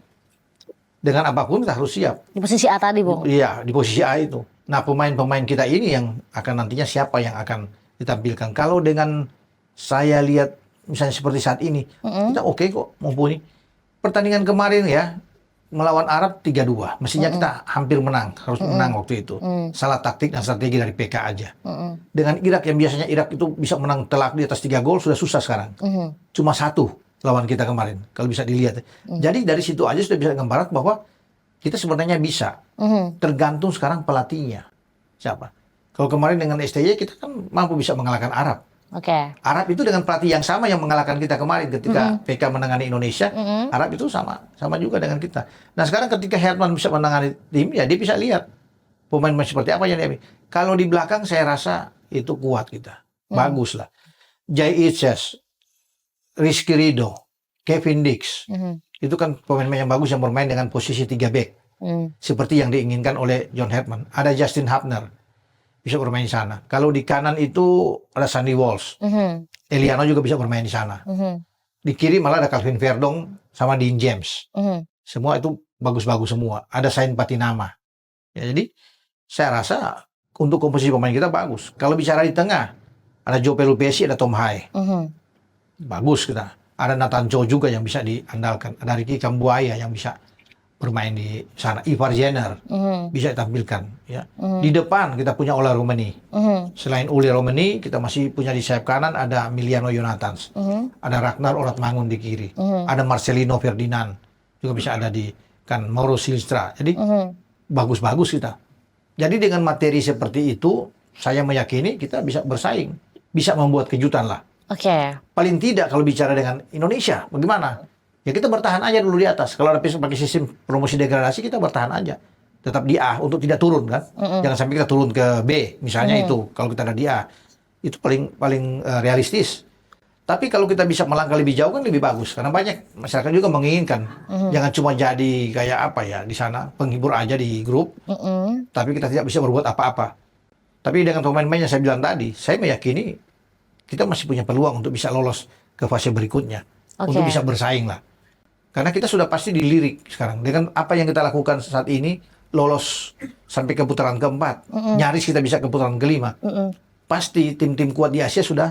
Dengan apapun kita harus siap. Di posisi A tadi, Bung. Iya, di posisi A itu. Nah, pemain-pemain kita ini yang akan nantinya siapa yang akan ditampilkan. Kalau dengan saya lihat misalnya seperti saat ini, kita oke kok mumpuni. Pertandingan kemarin ya, melawan Arab 3-2. Mestinya kita hampir menang, harus menang waktu itu. Salah taktik dan strategi dari PK aja. Dengan Irak yang biasanya Irak itu bisa menang telak di atas 3 gol, sudah susah sekarang. Cuma 1 lawan kita kemarin, kalau bisa dilihat. Jadi dari situ aja sudah bisa gambaran bahwa kita sebenarnya bisa. Tergantung sekarang pelatihnya. Siapa? Kalau kemarin dengan STY kita kan mampu bisa mengalahkan Arab. Arab itu dengan pelatih yang sama yang mengalahkan kita kemarin ketika PK menangani Indonesia. Arab itu sama juga dengan kita. Nah sekarang ketika Herman bisa menangani tim, ya dia bisa lihat pemain-pemain seperti apa yang dia. Kalau di belakang saya rasa itu kuat kita. Bagus lah. Jai Itzes, Rizky Ridho, Kevin Dix. Itu kan pemain-pemain yang bagus yang bermain dengan posisi 3 back. Seperti yang diinginkan oleh John Herman. Ada Justin Hapner. Bisa bermain di sana. Kalau di kanan itu ada Sandy Walsh. Eliano juga bisa bermain di sana. Di kiri malah ada Calvin Verdong sama Dean James. Semua itu bagus-bagus semua. Ada Sain Patinama. Ya, jadi saya rasa untuk komposisi pemain kita bagus. Kalau bicara di tengah, ada Joe Pelupesi, ada Tom Hai. Bagus kita. Ada Nathan Cho juga yang bisa diandalkan. Ada Ricky Kambuaya yang bisa bermain di sana. Ivar Jenner bisa ditampilkan. Ya. Di depan kita punya Ola Romani. Selain Uli Romani, kita masih punya di sayap kanan ada Miliano Jonathans. Ada Ragnar Oratmangun di kiri. Ada Marcelino Ferdinand. Juga bisa ada di kan Mauro Silstra. Jadi bagus-bagus kita. Jadi dengan materi seperti itu, saya meyakini kita bisa bersaing. Bisa membuat kejutan lah. Paling tidak kalau bicara dengan Indonesia, bagaimana? Ya kita bertahan aja dulu di atas. Kalau ada pakai sistem promosi degradasi, kita bertahan aja. Tetap di A untuk tidak turun kan. Jangan sampai kita turun ke B. Misalnya itu, kalau kita ada di A. Itu paling realistis. Tapi kalau kita bisa melangkah lebih jauh kan lebih bagus. Karena banyak masyarakat juga menginginkan. Jangan cuma jadi kayak apa ya di sana. Penghibur aja di grup. Tapi kita tidak bisa berbuat apa-apa. Tapi dengan pemain-pemain yang saya bilang tadi, saya meyakini kita masih punya peluang untuk bisa lolos ke fase berikutnya. Untuk bisa bersaing lah. Karena kita sudah pasti dilirik sekarang. Dengan apa yang kita lakukan saat ini, lolos sampai ke putaran keempat. Nyaris kita bisa ke putaran kelima. Pasti tim-tim kuat di Asia sudah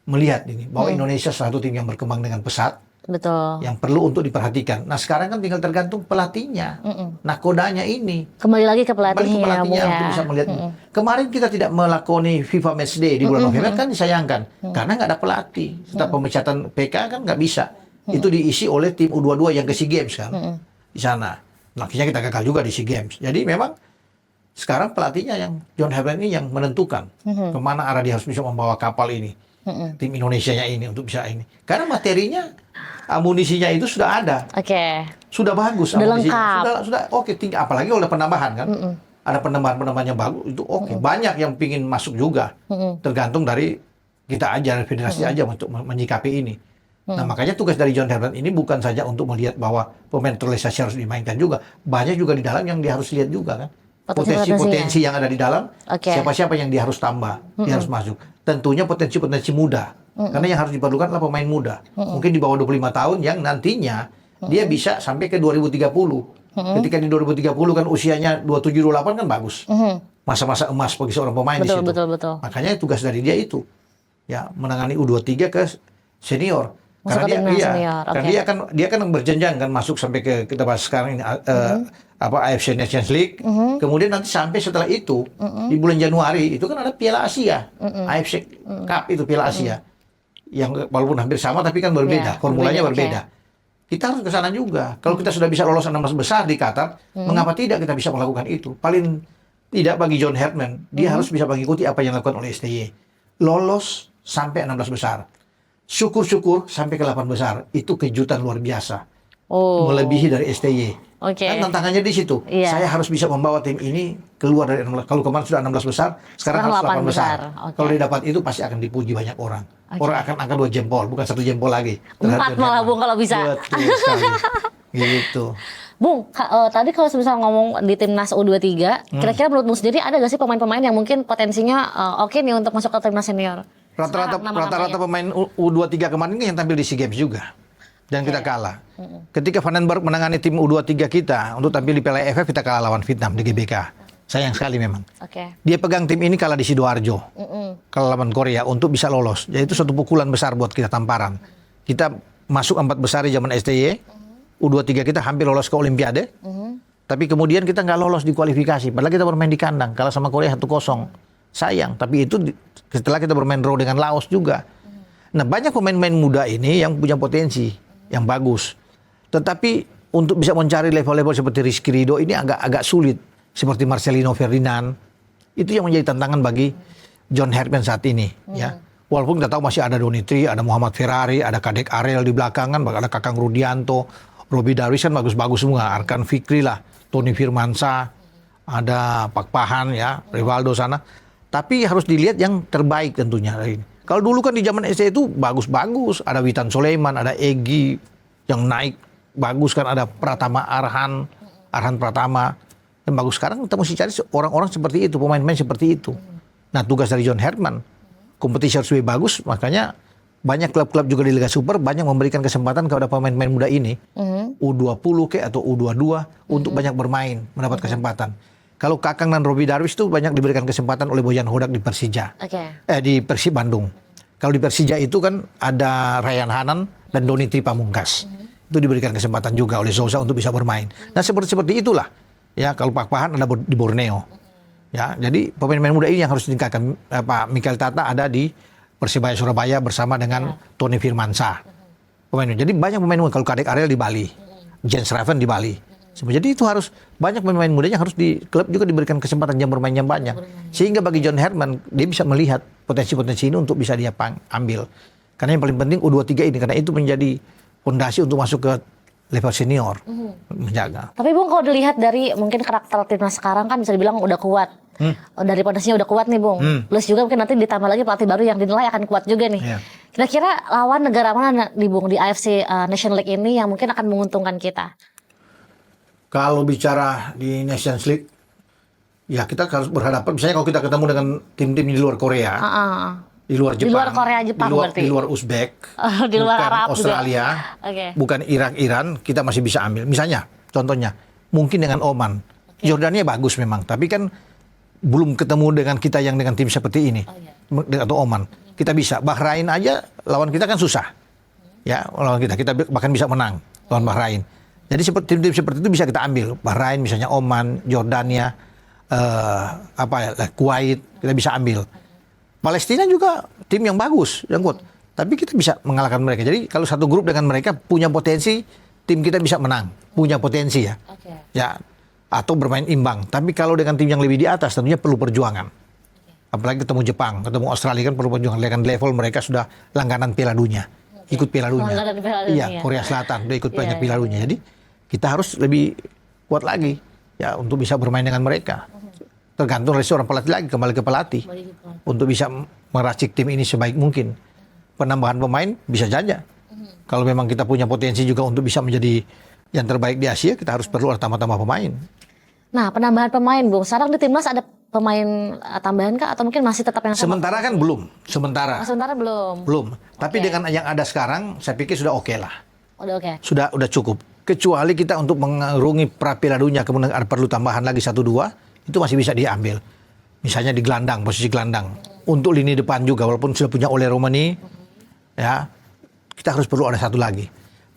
melihat ini. Bahwa Indonesia salah satu tim yang berkembang dengan pesat. Betul. Yang perlu untuk diperhatikan. Nah sekarang kan tinggal tergantung pelatihnya. Nakodanya ini. Kembali lagi ke pelatihnya. Kembali ke pelatihnya untuk bisa melihat. Kemarin kita tidak melakoni FIFA Matchday di bulan November kan disayangkan. Karena nggak ada pelatih. Setelah pemecatan PK kan nggak bisa. itu diisi oleh tim U22 yang ke SEA Games kan di sana. Nah, akhirnya kita gagal juga di SEA Games. Jadi memang sekarang pelatihnya yang John Herdman ini yang menentukan kemana arah dia harus bisa membawa kapal ini, tim Indonesianya ini untuk bisa ini. Karena materinya, amunisinya itu sudah ada, sudah bagus, Sudah amunisinya lengkap. sudah oke. Tinggal apalagi kalau ada penambahan kan, ada penambahan yang bagus itu oke. Banyak yang pingin masuk juga, tergantung dari kita aja, dari federasi aja untuk menyikapi ini. Nah, makanya tugas dari John Herdman ini bukan saja untuk melihat bahwa pemain naturalisasi harus dimainkan juga. Banyak juga di dalam yang dia harus lihat juga kan. Potensi-potensi yang ada di dalam, siapa-siapa yang dia harus tambah, dia harus masuk. Tentunya potensi-potensi muda. Karena yang harus diperlukan adalah pemain muda. Mungkin di bawah 25 tahun yang nantinya dia bisa sampai ke 2030. Ketika di 2030 kan usianya 27-28 kan bagus. Masa-masa emas bagi seorang pemain di situ. Betul. Makanya tugas dari dia itu ya menangani U23 ke senior. Masuk Karena ke timnas senior. karena dia kan berjenjang kan masuk sampai ke kita bahas sekarang ini AFC Nations League. Kemudian nanti sampai setelah itu di bulan Januari itu kan ada Piala Asia. AFC Cup itu Piala Asia. Yang walaupun hampir sama tapi kan berbeda, formulanya berbeda. Kita harus ke sana juga. Kalau kita sudah bisa lolos 16 besar di Qatar, mengapa tidak kita bisa melakukan itu? Paling tidak bagi John Herdman, dia harus bisa mengikuti apa yang dilakukan oleh STY. Lolos sampai 16 besar. Syukur-syukur sampai ke 8 besar. Itu kejutan luar biasa. Melebihi dari STY. Kan tantangannya di situ. Saya harus bisa membawa tim ini keluar dari 16. Kalau kemarin sudah 16 besar, sekarang harus 8 besar. Kalau dia dapat itu pasti akan dipuji banyak orang. Orang akan angkat 2 jempol, bukan 1 jempol lagi. 4 malah Bung kalau bisa. Betul sekali. Gitu. Bung, tadi kalau misalnya ngomong di timnas U23, kira-kira menurut Bung sendiri ada gak sih pemain-pemain yang mungkin potensinya oke nih untuk masuk ke timnas senior? Rata-rata pemain U23 kemarin yang tampil di SEA Games juga. Dan kita kalah. Ketika Vandenberg menangani tim U23 kita untuk tampil di Piala AFF, kita kalah lawan Vietnam di GBK. Sayang sekali memang. Dia pegang tim ini kalah di Sidoarjo. Kalah lawan Korea untuk bisa lolos. Jadi itu suatu pukulan besar buat kita, tamparan. Kita masuk 4 besar di zaman STY. U23 kita hampir lolos ke Olimpiade. Tapi kemudian kita nggak lolos di kualifikasi. Padahal kita bermain di kandang. Kalah sama Korea 1-0. Sayang. Tapi itu setelah kita bermain draw dengan Laos juga. Nah, banyak pemain-pemain muda ini yang punya potensi yang bagus. Tetapi untuk bisa mencari level-level seperti Rizky Ridho ini agak sulit. Seperti Marcelino Ferdinand. Itu yang menjadi tantangan bagi John Herdman saat ini. Ya. Walaupun kita tahu masih ada Donitri, ada Muhammad Ferrari, ada Kadek Ariel di belakangan, ada Kakang Rudianto, Robbie Darwish kan bagus-bagus semua. Arkan Fikri lah, Tony Firmansyah, ada Pak Pahan ya, Rivaldo sana. Tapi harus dilihat yang terbaik tentunya. Kalau dulu kan di zaman SD itu bagus-bagus. Ada Witan Sulaiman, ada Egy yang naik bagus kan. Ada Pratama Arhan Pratama. Yang bagus sekarang kita mesti cari orang-orang seperti itu, pemain-pemain seperti itu. Nah, tugas dari John Herdman, kompetisi harus lebih bagus. Makanya banyak klub-klub juga di Liga Super banyak memberikan kesempatan kepada pemain-pemain muda ini. U20 atau U22 untuk banyak bermain, mendapat kesempatan. Kalau Kakang dan Robbie Darwish itu banyak diberikan kesempatan oleh Bojan Hodak di Persija. Di Persib Bandung. Kalau di Persija itu kan ada Ryan Hanan dan Donitri Pamungkas. Itu diberikan kesempatan juga oleh Sousa untuk bisa bermain. Nah, seperti itulah. Ya, kalau Pak Pahan ada di Borneo. Ya, jadi pemain-pemain muda ini yang harus ditingkatkan. Pak Michael Tata ada di Persibaya Surabaya bersama dengan Tony Firmansyah. Jadi banyak pemain muda. Kalau Kadek Ariel di Bali, Jens Raven di Bali. Jadi itu harus banyak pemain mudanya harus di klub juga diberikan kesempatan jam bermain yang banyak. Sehingga bagi John Herdman dia bisa melihat potensi-potensi ini untuk bisa dia ambil. Karena yang paling penting U23 ini karena itu menjadi fondasi untuk masuk ke level senior. Menjaga. Tapi Bung kalau dilihat dari mungkin karakter timnas sekarang kan bisa dibilang udah kuat. Dari potensinya udah kuat nih Bung. Plus juga mungkin nanti ditambah lagi pelatih baru yang dinilai akan kuat juga nih. Kira-kira lawan negara mana di Bung di AFC Nation League ini yang mungkin akan menguntungkan kita? Kalau bicara di Nations League, ya kita harus berhadapan. Misalnya kalau kita ketemu dengan tim-tim di luar Korea, di luar Jepang, di luar Korea Jepang berarti, di luar Uzbek, di luar bukan Arab Australia, bukan Irak, Iran, kita masih bisa ambil. Misalnya, contohnya, mungkin dengan Oman, Jordania bagus memang, tapi kan belum ketemu dengan kita yang dengan tim seperti ini, atau Oman. Kita bisa. Bahrain aja lawan kita kan susah, ya lawan kita bahkan bisa menang lawan Bahrain. Jadi tim-tim seperti itu bisa kita ambil. Bahrain misalnya, Oman, Jordania, Kuwait kita bisa ambil. Palestina juga tim yang bagus, yang kuat. Tapi kita bisa mengalahkan mereka. Jadi kalau satu grup dengan mereka punya potensi, tim kita bisa menang. Punya potensi ya. Ya, atau bermain imbang. Tapi kalau dengan tim yang lebih di atas, tentunya perlu perjuangan. Apalagi ketemu Jepang, ketemu Australia kan perlu perjuangan. Dengan level mereka sudah langganan Piala Dunia. Ikut Piala Dunia. Iya, Korea Selatan udah ikut banyak Piala Dunia. Jadi kita harus lebih kuat lagi ya untuk bisa bermain dengan mereka. Tergantung dari seorang pelatih lagi, kembali ke pelatih. Untuk bisa meracik tim ini sebaik mungkin. Penambahan pemain bisa saja. Kalau memang kita punya potensi juga untuk bisa menjadi yang terbaik di Asia, kita harus perlu ada tambah-tambah pemain. Nah, penambahan pemain, Bung. Sekarang di timnas ada pemain tambahan kah atau mungkin masih tetap yang sama? Sementara kan belum. Sementara belum. Belum. Tapi dengan yang ada sekarang, saya pikir sudah oke lah. Udah oke. Sudah cukup. Kecuali kita untuk mengarungi pra Piala Dunia, kemudian ada perlu tambahan lagi 1-2, itu masih bisa diambil. Misalnya di gelandang, posisi gelandang. Untuk lini depan juga, walaupun sudah punya Ole Romani, ya, kita harus perlu ada satu lagi.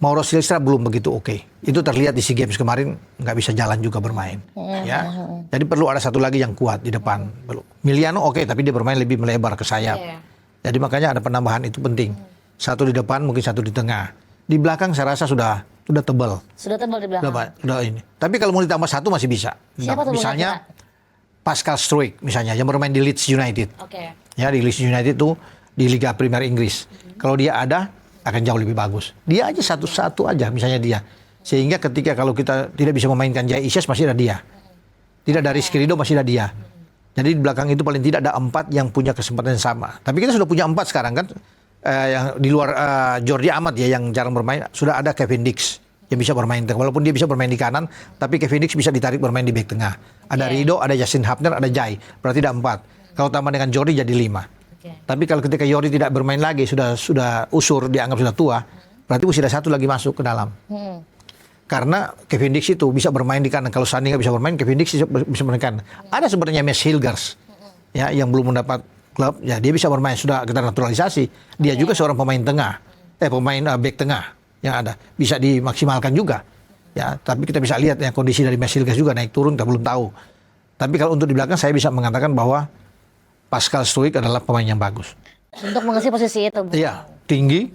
Mauro Silva belum begitu oke. Itu terlihat di SEA Games kemarin, nggak bisa jalan juga bermain. Ya, jadi perlu ada satu lagi yang kuat di depan. Miliano oke, tapi dia bermain lebih melebar ke sayap. Jadi makanya ada penambahan itu penting. Satu di depan, mungkin satu di tengah. Di belakang saya rasa sudah tebal. Sudah tebal di belakang. Sudah ini. Tapi kalau mau ditambah satu masih bisa. Siapa tuh misalnya Pascal Struijk misalnya yang bermain di Leeds United. Ya, di Leeds United itu di Liga Premier Inggris. Kalau dia ada akan jauh lebih bagus. Dia aja satu-satu aja misalnya dia. Sehingga ketika kalau kita tidak bisa memainkan Jai Isyas masih ada dia. Tidak dari Skrido masih ada dia. Jadi di belakang itu paling tidak ada 4 yang punya kesempatan yang sama. Tapi kita sudah punya 4 sekarang kan. Yang di luar Jordi Amat ya yang jarang bermain, sudah ada Kevin Dix yang bisa bermain tengah. Walaupun dia bisa bermain di kanan, tapi Kevin Dix bisa ditarik bermain di bek tengah. Ada Rido, ada Justin Hapner, ada Jai. Berarti ada 4. Kalau tambah dengan Jordi jadi 5. Tapi kalau ketika Jordi tidak bermain lagi, sudah usur, dianggap sudah tua, berarti mesti ada satu lagi masuk ke dalam. Karena Kevin Dix itu bisa bermain di kanan. Kalau Sandi nggak bisa bermain, Kevin Dix bisa bermain di kanan. Ada sebenarnya Mes Hilgers ya, yang belum mendapat klub, ya dia bisa bermain, sudah kita naturalisasi. Dia juga seorang pemain tengah, pemain bek tengah yang ada. Bisa dimaksimalkan juga. Ya, tapi kita bisa lihat ya kondisi dari Mes Hilgers juga naik turun, kita belum tahu. Tapi kalau untuk di belakang saya bisa mengatakan bahwa Pascal Struijk adalah pemain yang bagus. Untuk mengisi posisi itu. Iya, tinggi,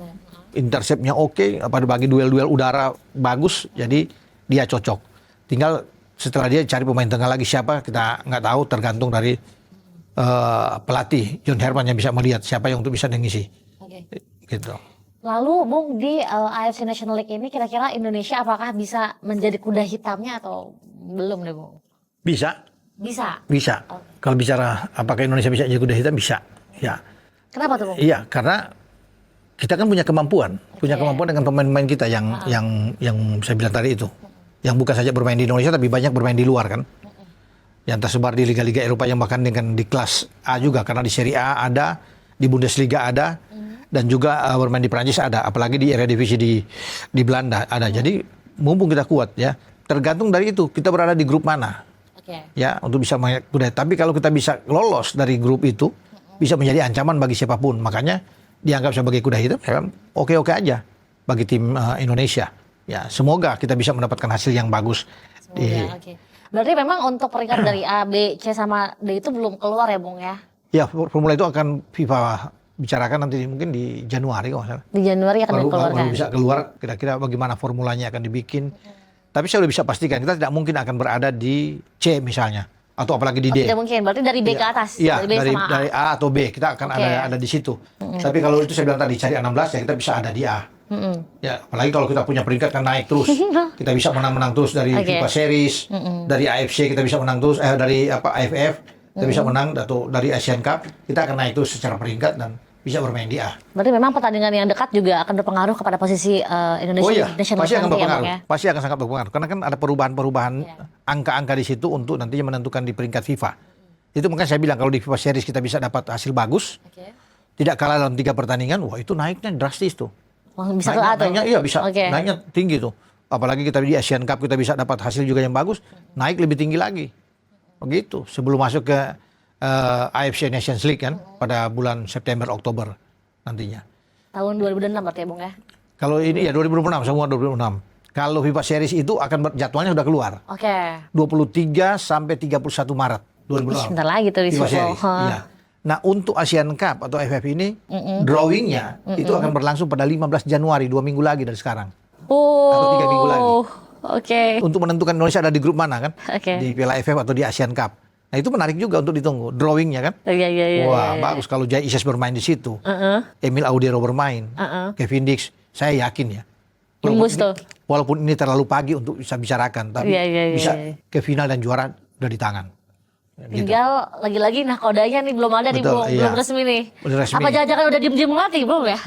interceptnya oke, bagi duel-duel udara bagus, jadi dia cocok. Tinggal setelah dia cari pemain tengah lagi siapa, kita nggak tahu, tergantung dari pelatih John Herman yang bisa melihat siapa yang untuk bisa mengisi. Gitu. Lalu Bung, di AFC National League ini kira-kira Indonesia apakah bisa menjadi kuda hitamnya atau belum deh Bung? Bisa. Bisa. Kalau bicara apakah Indonesia bisa jadi kuda hitam, bisa. Ya. Kenapa tuh Bung? Iya, karena kita kan punya kemampuan dengan pemain-pemain kita yang saya bilang tadi itu, yang bukan saja bermain di Indonesia tapi banyak bermain di luar kan, yang tersebar di liga-liga Eropa yang bahkan dengan di kelas A juga, karena di Serie A ada, di Bundesliga ada, dan juga bermain di Prancis ada, apalagi di Eredivisie di Belanda ada. Jadi mumpung kita kuat ya, tergantung dari itu kita berada di grup mana. Ya, untuk bisa kuda. Tapi kalau kita bisa lolos dari grup itu, bisa menjadi ancaman bagi siapapun. Makanya dianggap sebagai kuda hitam, oke-oke aja bagi tim Indonesia. Ya, semoga kita bisa mendapatkan hasil yang bagus. Berarti memang untuk peringkat dari A, B, C sama D itu belum keluar ya Bung ya? Ya, formula itu akan FIFA bicarakan nanti mungkin di Januari kalau salah. Di Januari akan dikeluarkan. Baru bisa keluar kira-kira bagaimana formulanya akan dibikin. Tapi saya udah bisa pastikan kita tidak mungkin akan berada di C misalnya, atau apalagi di D. Tidak mungkin, berarti dari B ke atas. Iya, dari A atau B kita akan ada di situ. Tapi kalau itu saya bilang tadi cari 16 ya kita bisa ada di A. Ya, apalagi kalau kita punya peringkat kan naik terus. Kita bisa menang terus dari FIFA Series, dari AFC kita bisa menang terus, dari AFF kita bisa menang, atau dari Asian Cup kita akan naik terus secara peringkat dan bisa bermain di A. Berarti memang pertandingan yang dekat juga akan berpengaruh kepada posisi Indonesia di National pasti akan berpengaruh. Ya? Pasti akan sangat berpengaruh. Karena kan ada perubahan-perubahan angka-angka di situ untuk nantinya menentukan di peringkat FIFA. Itu makanya saya bilang kalau di FIFA Series kita bisa dapat hasil bagus, tidak kalah dalam 3 pertandingan, wah itu naiknya drastis tuh. Bisa ke A tuh? Iya bisa, naiknya tinggi tuh. Apalagi kita di Asian Cup kita bisa dapat hasil juga yang bagus, naik lebih tinggi lagi. Begitu, sebelum masuk ke AFC Nations League kan pada bulan September Oktober nantinya. Tahun 2006 berarti ya Bung ya? Kalau ini ya 2006, semua 2006. Kalau FIFA Series itu akan jadwalnya sudah keluar. 23 sampai 31 Maret 2006. Sebentar lagi tuh di FIFA Series. Iya. Nah, untuk Asian Cup atau AFF ini, drawingnya itu akan berlangsung pada 15 Januari, 2 minggu lagi dari sekarang. Atau 3 minggu lagi. Oke. Untuk menentukan Indonesia ada di grup mana kan? Oke. Di Piala AFF atau di Asian Cup. Nah, itu menarik juga untuk ditunggu. Drawingnya kan? Iya. Wah, bagus kalau Jai Isyas bermain di situ. Emil Audero bermain. Kevin Dix, saya yakin ya. Tembus tuh. Walaupun ini terlalu pagi untuk bisa bicarakan, tapi bisa ke final dan juara udah di tangan. Tinggal lagi-lagi nakodanya nih belum ada nih, Betul, Bung. iya. Belum resmi nih. Belum resmi. Apa jangan-jangan udah diem-diem melatih belum ya?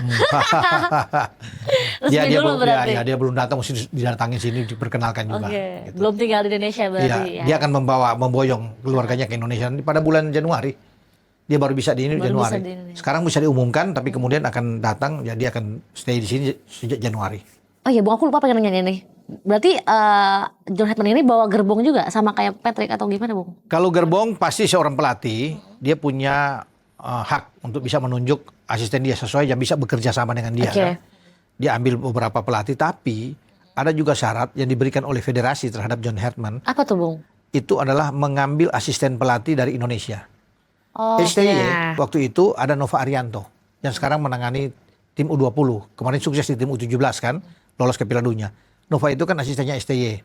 Resmi dulu berarti. Dia belum datang, mesti didatangin sini diperkenalkan juga. Oke. Gitu. Belum tinggal di Indonesia berarti. Iya, dia akan memboyong keluarganya ke Indonesia nanti pada bulan Januari. Dia baru bisa di Baru Januari. bisa di Indonesia. Sekarang bisa diumumkan, tapi kemudian akan datang, jadi akan stay di sini sejak Januari. Oh iya, Bung, aku lupa pengen nanya nih. Berarti John Hetman ini bawa gerbong juga sama kayak Patrick atau gimana, Bung? Kalau gerbong pasti seorang pelatih dia punya hak untuk bisa menunjuk asisten dia sesuai yang bisa bekerja sama dengan dia. Oke. Kan? Dia ambil beberapa pelatih, tapi ada juga syarat yang diberikan oleh federasi terhadap John Hetman. Apa tuh, Bung? Itu adalah mengambil asisten pelatih dari Indonesia. Oh, STY waktu itu ada Nova Arianto yang sekarang menangani tim U20. Kemarin sukses di tim U17 kan, lolos ke Piala Dunia. Nova itu kan asistennya STY.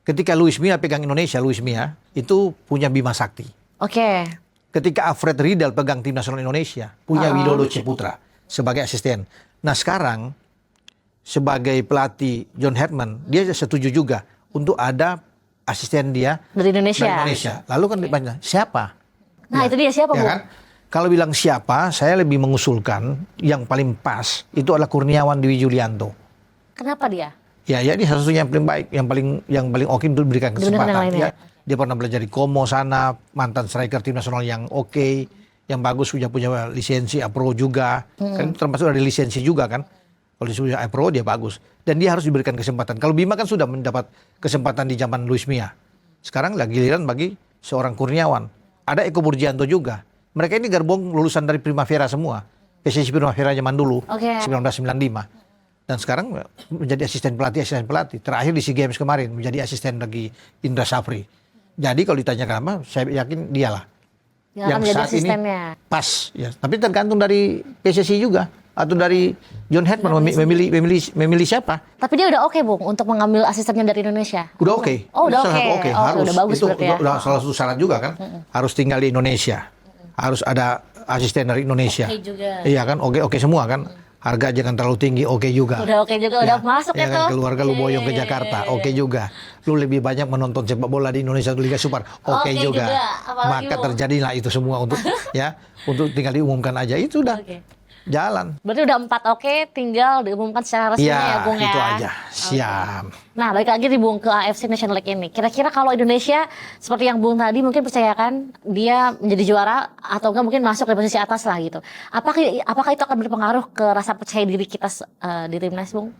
Ketika Luis Mia pegang Indonesia, Luis Mia itu punya Bima Sakti. Oke. Ketika Alfred Riedel pegang tim nasional Indonesia, punya Widodo Ciputra sebagai asisten. Nah sekarang sebagai pelatih John Hetman, dia setuju juga untuk ada asisten dia Dari Indonesia. Lalu kan ditanya, siapa? Nah, itu dia siapa, Ya Bung? kan? Kalau bilang siapa, saya lebih mengusulkan yang paling pas itu adalah Kurniawan Dwi Julianto. Kenapa dia? Ya, ini satu-satunya yang paling baik, yang paling oke untuk diberikan Dibandingkan yang kesempatan. lainnya. Ya, dia pernah belajar di Como sana, mantan striker tim nasional yang oke, yang bagus, punya lisensi A-Pro juga. Kan itu termasuk dari lisensi juga kan. Kalau dia A-Pro dia bagus dan dia harus diberikan kesempatan. Kalau Bima kan sudah mendapat kesempatan di zaman Luis Mia. Sekarang lagi giliran bagi seorang Kurniawan. Ada Eko Burjianto juga. Mereka ini gerbong lulusan dari Primavera semua. PSSI Primavera zaman dulu, 1995. Dan sekarang menjadi asisten pelatih. Terakhir di SEA Games kemarin menjadi asisten bagi Indra Safri. Jadi kalau ditanya kenapa, saya yakin dialah Yang saat asistennya. ini pas. Ya. Tapi tergantung dari PSSI juga atau dari John Hetman memilih siapa. Tapi dia udah oke, Bung, untuk mengambil asistennya dari Indonesia. Udah oke. Oh, udah Salah oke. satu Oh, harus. udah bagus itu berarti ya. udah salah satu syarat juga kan. Harus tinggal di Indonesia. Harus ada asisten dari Indonesia. Oke juga. Iya kan, oke semua kan. Harga jangan terlalu tinggi, oke juga. Udah oke juga, udah masuk ya kan, tuh. keluarga lu boyong ke Jakarta, oke juga. Lu lebih banyak menonton sepak bola di Indonesia atau Liga Super, oke juga. Apalagi, Maka Bung, terjadilah itu semua untuk untuk tinggal diumumkan aja, itu udah jalan. Berarti udah 4 oke, tinggal diumumkan secara resmi ya, Bung ya. Itu aja. Siap. Nah, balik lagi nih, Bung, ke AFC National League ini. Kira-kira kalau Indonesia seperti yang Bung tadi mungkin percayakan dia menjadi juara atau enggak mungkin masuk di posisi atas lah gitu. Apakah itu akan berpengaruh ke rasa percaya diri kita di timnas, Bung?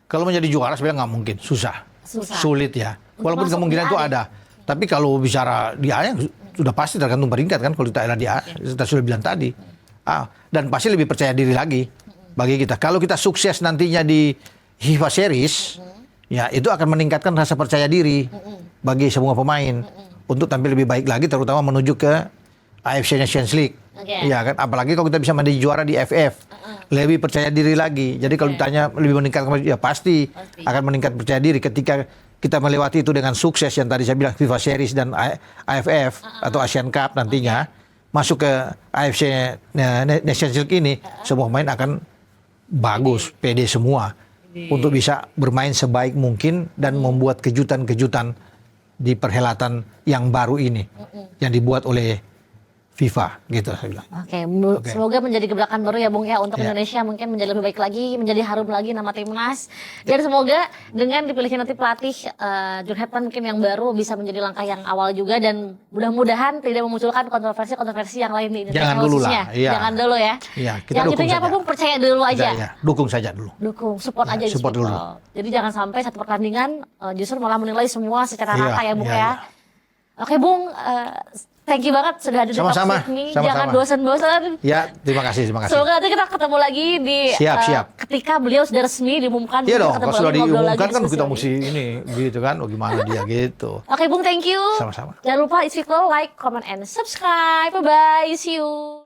Kalau menjadi juara sebenarnya nggak mungkin, susah. Sulit ya. Untuk Walaupun masuk kemungkinan di itu A, ada. Tapi kalau bicara di A sudah pasti tergantung peringkat kan, kalau kita ada di A, kita sudah bilang tadi. Dan pasti lebih percaya diri lagi bagi kita. Kalau kita sukses nantinya di FIFA Series, ya itu akan meningkatkan rasa percaya diri bagi semua pemain untuk tampil lebih baik lagi, terutama menuju ke AFC Nations League. Ya kan, apalagi kalau kita bisa menjadi juara di FF, lebih percaya diri lagi. Jadi kalau ditanya lebih meningkatkan, ya pasti akan meningkat percaya diri ketika kita melewati itu dengan sukses yang tadi saya bilang FIFA Series dan AFF atau Asian Cup nantinya. Masuk ke AFC Nations League ini, semua pemain akan bagus, pede semua untuk bisa bermain sebaik mungkin dan membuat kejutan-kejutan di perhelatan yang baru ini yang dibuat oleh FIFA gitu saya bilang. Oke. Semoga menjadi gebrakan baru ya, Bung ya, untuk Indonesia mungkin menjadi lebih baik lagi, menjadi harum lagi nama timnas. Dan semoga dengan dipilihnya nanti pelatih John Hetman mungkin yang baru bisa menjadi langkah yang awal juga dan mudah-mudahan tidak memunculkan kontroversi yang lain di Indonesia. Jangan dulu lah. Iya. Jangan dulu ya. Iya, kita yang dukung intinya saja. apa, Bung? Percaya dulu aja. Ya, dukung saja dulu. Dukung, support aja. Support dulu. Jadi jangan sampai satu pertandingan justru malah menilai semua secara Iya, rata ya, Bung iya, ya. iya. Oke, Bung. thank you banget sudah hadir di Talk Sama-sama, With Me. sama-sama. Jangan bosan-bosan. Ya, terima kasih. Semoga nanti kita ketemu lagi di Siap. ketika beliau sudah resmi diumumkan. Iya dong, kita kalau ketemu sudah lagi, ngobrol diumumkan lagi, kan diskusi kita lagi. mesti ini gitu kan, oh gimana dia gitu. Oke Bung, thank you. Sama-sama. Jangan lupa istiqlal, like, comment, and subscribe. Bye-bye, see you.